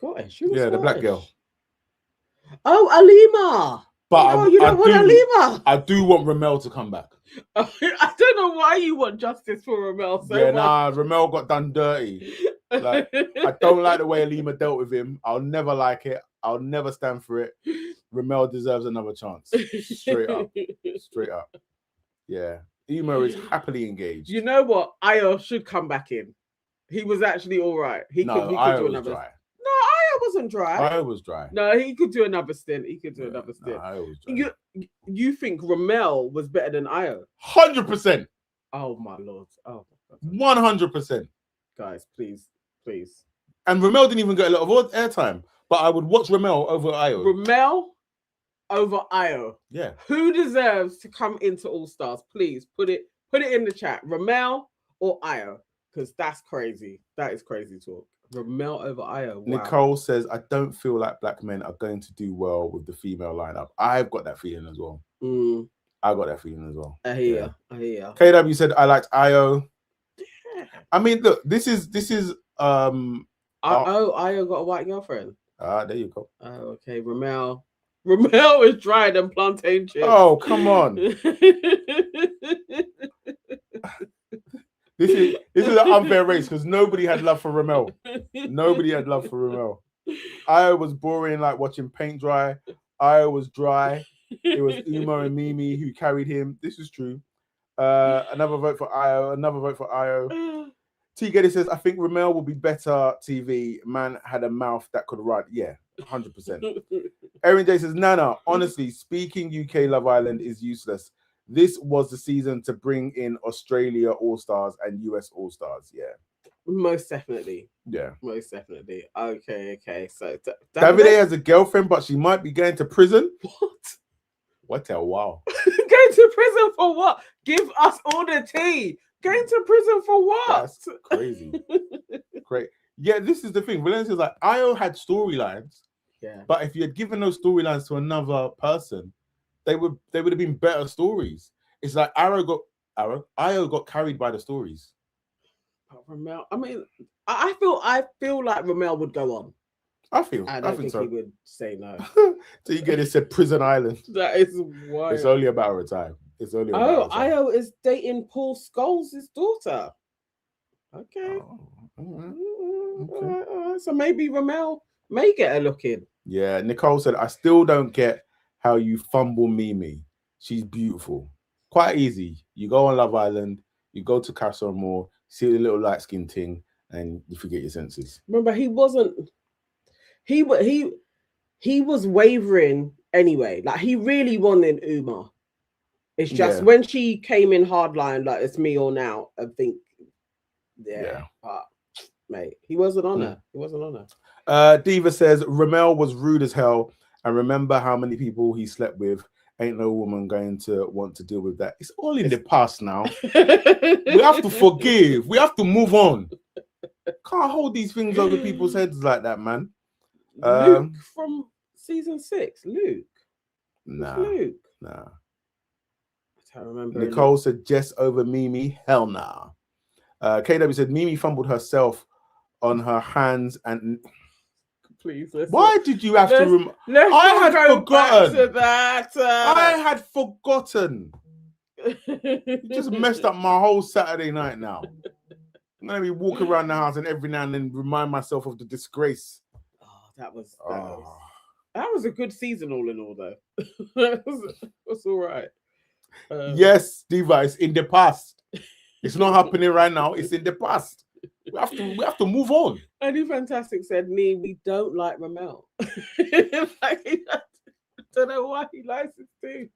Scottish. She was Yeah, the black girl. Scottish. Oh, Alima. But no, you don't want Alima. I do want Ramel to come back. I don't know why you want justice for Ramel so much. Nah, Ramel got done dirty. Like, I don't like the way Alima dealt with him. I'll never like it. I'll never stand for it. Ramel deserves another chance. Straight up. Straight up. Yeah. Emo is happily engaged. You know what? Ayo should come back in. He was actually all right. He could do another. Dry. No, Ayo wasn't dry. Ayo was dry. No, he could do another stint. Another stint. No, Ayo was dry. You think Ramel was better than Ayo? 100%. Oh my lord. Oh 100%. Guys, please. And Ramel didn't even get a lot of airtime, but I would watch Ramel over Ayo. Ramel over Ayo. Yeah. Who deserves to come into All Stars? Please put it in the chat. Ramel or Ayo? Because that's crazy. That is crazy talk. Ramel over Ayo. Wow. Nicole says, I don't feel like black men are going to do well with the female lineup. I've got that feeling as well. I got that feeling as well. I hear you. KW said, I liked Ayo. Yeah. I mean, look, this is Ayo got a white girlfriend. There you go. Oh, okay. Ramel is dried and plantain chips. Oh, come on. This is an unfair race because nobody had love for Ramel. Nobody had love for Ramel. Ayo was boring, like watching paint dry. Ayo was dry. It was Umo and Mimi who carried him. This is true. Another vote for Ayo. Another vote for Ayo. T. Getty says, I think Ramel will be better TV. Man had a mouth that could run. Yeah, 100%. Erin J says, Nana, honestly, speaking UK Love Island is useless. This was the season to bring in Australia All-Stars and US All-Stars. Yeah. Most definitely. Yeah. Most definitely. Okay. So Davide has a girlfriend, but she might be going to prison. What? What a wow. Going to prison for what? Give us all the tea. Going to prison for what? That's crazy. Great. Yeah, this is the thing. Valencia's like, Ayo had storylines. Yeah. But if you had given those storylines to another person, they would have been better stories. It's like Ayo got carried by the stories. But Ramel, I mean, I feel like Ramel would go on. I think so. He would say no. So you get it said Prison Island. That is wild. It's only a matter of time. Ayo is dating Paul Scholes' daughter. Okay. Okay. So maybe Ramel may get a look in. Yeah, Nicole said, I still don't get how you fumble Mimi. She's beautiful. Quite easy. You go on Love Island, you go to Castle Moore, see the little light skin thing, and you forget your senses. Remember, he was wavering anyway. Like, he really wanted Uma. It's just when she came in hardline, like, it's me or now, I think, but mate, he wasn't on her. He wasn't on her. Diva says, Ramel was rude as hell, and remember how many people he slept with. Ain't no woman going to want to deal with that. It's all in the past now. We have to forgive. We have to move on. Can't hold these things over people's heads like that, man. Luke from season 6. Luke. Nah. Luke. Nah. I don't remember. Nicole said Jess over Mimi. Hell nah. KW said Mimi fumbled herself on her hands and. Please listen. Why did you have to? I had forgotten. To that. I had forgotten. You just messed up my whole Saturday night. Now I'm gonna be walking around the house and every now and then remind myself of the disgrace. Oh, that was a good season, all in all, though. That's all right. Yes, device in the past. It's not happening right now. It's in the past. We have to move on. Any Fantastic said, "Nee, we don't like Ramel." I don't know why he likes it too.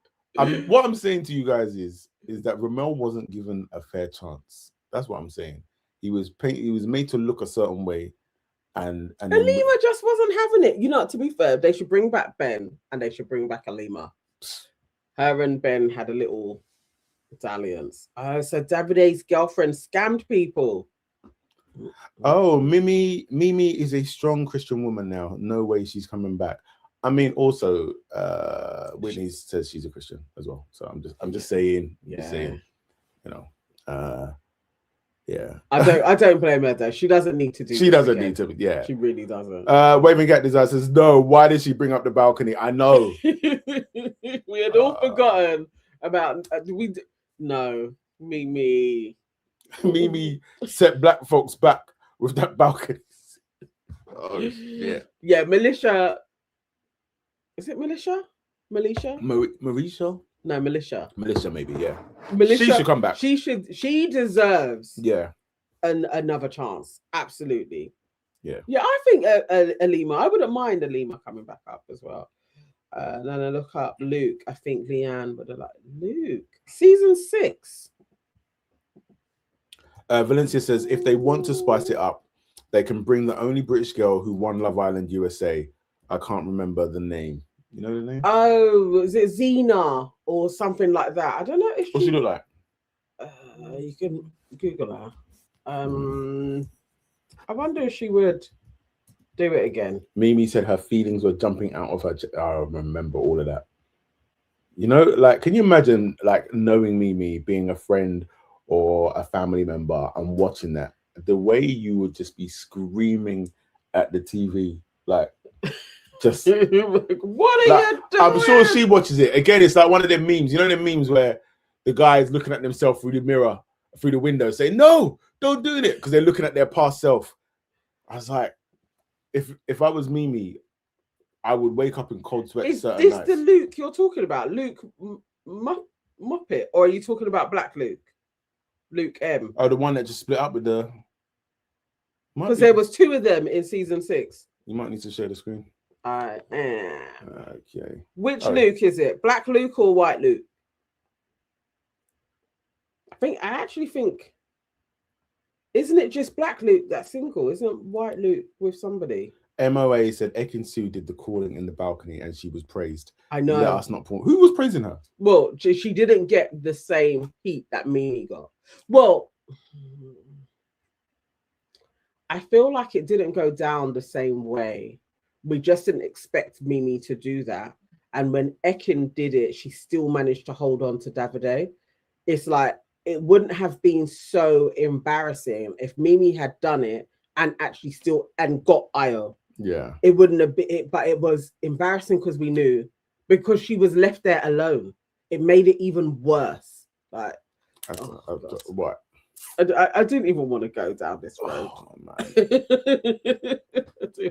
What I'm saying to you guys is that Ramel wasn't given a fair chance. That's what I'm saying. He was made to look a certain way, and Alima just wasn't having it. You know, to be fair, they should bring back Ben and they should bring back Alima. Her and Ben had a little dalliance. So Davide's girlfriend scammed people. Oh, Mimi is a strong Christian woman now. No way she's coming back. I mean, also, Whitney says she's a Christian as well. So I'm just saying, you know. Yeah. I don't blame her though. She doesn't need to do. She doesn't need to. Yeah. She really doesn't. Waving at this, I says, no. Why did she bring up the balcony? I know. We had all forgotten about. No, Mimi. Mimi set black folks back with that balcony. Oh yeah. Yeah, Militia. Is it Militia? Militia? Marisha? No, Militia. Militia, maybe. Yeah. Militia, she should come back. She deserves. Yeah. Another chance. Absolutely. Yeah. Yeah, I think Alima. I wouldn't mind Alima coming back up as well. Then I look up Luke. I think Leanne would have like Luke. Season 6. Valencia says if they want to spice it up, they can bring the only British girl who won Love Island USA. I can't remember the name. You know the name? Oh, is it Zena or something like that? I don't know. If What's she look like? You can Google her. I wonder if she would do it again. Mimi said her feelings were jumping out of her. I remember all of that. You know, like, can you imagine, like, knowing Mimi, being a friend or a family member and watching that? The way you would just be screaming at the TV, like, just like, what are you doing? I'm sure she watches it. Again, it's like one of them memes. You know, the memes where the guy's looking at themselves through the mirror, through the window, saying, "No, don't do it," because they're looking at their past self. I was like, if I was Mimi, I would wake up in cold sweat. Is this the Luke you're talking about? Luke Muppet, or are you talking about Black Luke? Luke M. Oh, the one that just split up with the. Because there was 2 of them in season 6. You might need to share the screen. I am. Okay. Which Luke is it? Black Luke or White Luke? I actually think. Isn't it just Black Luke that's single? Isn't White Luke with somebody? MOA said Ekin Sue did the calling in the balcony and she was praised. I know. Let us not. Who was praising her? Well, she didn't get the same heat that Mimi got. Well, I feel like it didn't go down the same way. We just didn't expect Mimi to do that. And when Ekin did it, she still managed to hold on to Davide. It's like, it wouldn't have been so embarrassing if Mimi had done it and actually still got Io. Yeah. It wouldn't have been it, but it was embarrassing because we knew, because she was left there alone. It made it even worse. Like, what? I didn't even want to go down this road. Oh, man.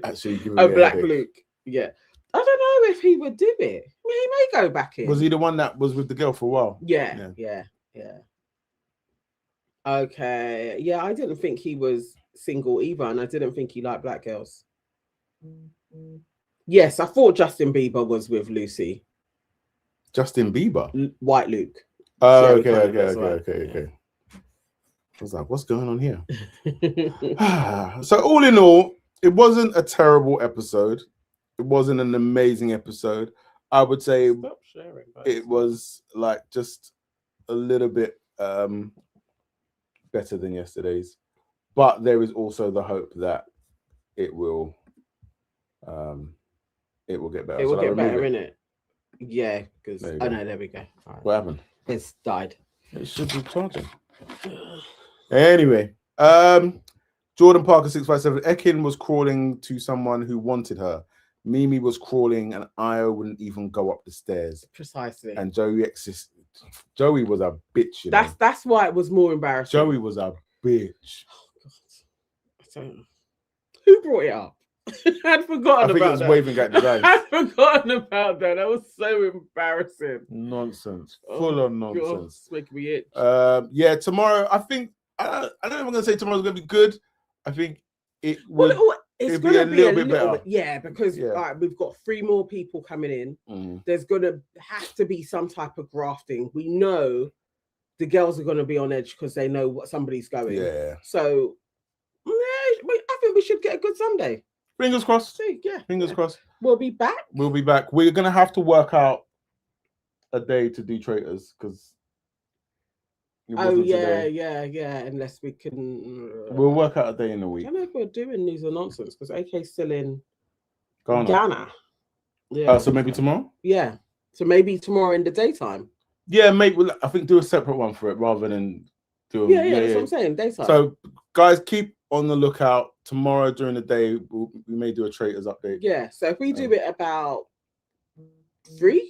Actually, Black Luke. Yeah. I don't know if he would do it. I mean, he may go back in. Was he the one that was with the girl for a while? Yeah. Okay. Yeah, I didn't think he was single either, and I didn't think he liked black girls. Yes, I thought Justin Bieber was with Lucy. Justin Bieber? White Luke. Oh, okay. I was like, what's going on here? So all in all, it wasn't a terrible episode. It wasn't an amazing episode. I would say it was like just a little bit better than yesterday's. But there is also the hope that it will get better. It will get better, innit? Yeah, because no, there we go. Right. What happened? It's died. It should be charging. Anyway, Jordan Parker 657. Ekin was crawling to someone who wanted her. Mimi was crawling, and Io wouldn't even go up the stairs. Precisely. And Joey was a bitch. That's why it was more embarrassing. Joey was a bitch. Oh God. Who brought it up? I'd forgotten about that. I think it was Waving at the guys. I'd forgotten about that. That was so embarrassing. Nonsense. Full on nonsense. God, it's making me itch. Yeah, tomorrow, I think, I don't know if I'm going to say tomorrow's going to be good. I think it would it's going to be a little bit better. Yeah, because we've got 3 more people coming in. There's going to have to be some type of grafting. We know the girls are going to be on edge because they know what somebody's going. Yeah. So, I think we should get a good Sunday. Fingers crossed. Yeah. Fingers crossed. We'll be back. We'll be back. We're going to have to work out a day to do traitors because. Yeah. Unless we can. We'll work out a day in the week. I don't know if we're doing news or nonsense because AK's still in Ghana. Yeah. So maybe tomorrow? Yeah. So maybe tomorrow in the daytime. Yeah, mate. I think do a separate one for it rather than Yeah, that's what I'm saying. Daytime. So, guys, keep on the lookout. Tomorrow during the day, we may do a Traitors update. Yeah. So if we do it about 3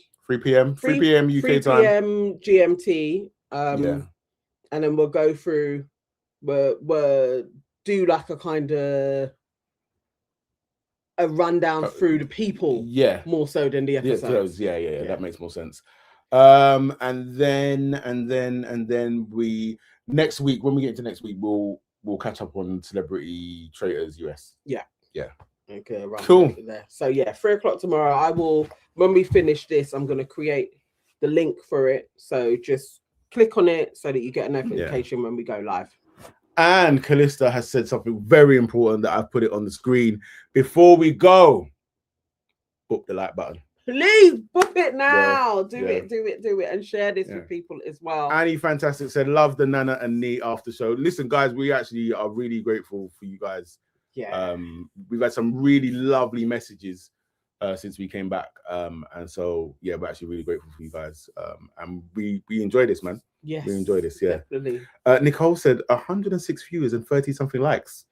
p.m. 3 p.m. UK time. 3 p.m. GMT. And then we'll go through. We'll do like a kind of a rundown through the people. Yeah. More so than the episodes. Yeah. That makes more sense. And then we next week, when we get into next week, we'll catch up on Celebrity Traitors US. Yeah. Okay, right. Cool. There. So 3 o'clock tomorrow. I will, when we finish this, I'm going to create the link for it. So just click on it so that you get a notification when we go live. And Callista has said something very important that I've put it on the screen. Before we go, book the like button. Please book it now. Do it, and share this with people as well. Annie Fantastic said, love the Nana and Nii after show. Listen, guys, we actually are really grateful for you guys. Yeah. We've had some really lovely messages since we came back. And so we're actually really grateful for you guys. And we enjoy this, man. Yes. We enjoy this, definitely. Nicole said 106 viewers and 30 something likes.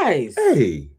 Guys. Hey.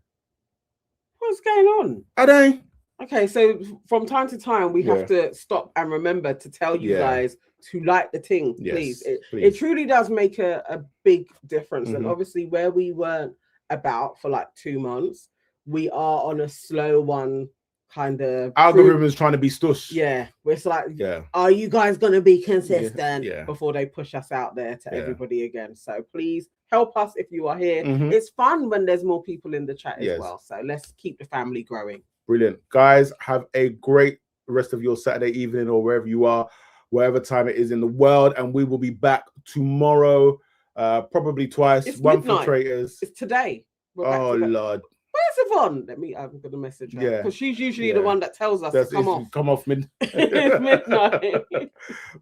What's going on? I don't. Okay, so from time to time, we have to stop and remember to tell you guys to like the thing, please. It truly does make a big difference. And obviously, where we weren't about for like 2 months, we are on a slow one kind of. Algorithm is trying to be stush. Yeah, it's like, are you guys going to be consistent before they push us out there to everybody again? So please help us if you are here. It's fun when there's more people in the chat as well. So let's keep the family growing. Brilliant. Guys, have a great rest of your Saturday evening or wherever you are, whatever time it is in the world. And we will be back tomorrow, probably twice. It's one midnight. For Traitors. It's today. Oh, Lord. Where's Yvonne? I'm going to message her. Because she's usually the one that tells us to come off. Come off midnight. It's midnight.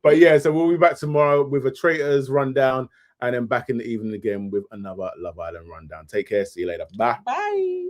But so we'll be back tomorrow with a Traitors rundown and then back in the evening again with another Love Island rundown. Take care. See you later. Bye. Bye.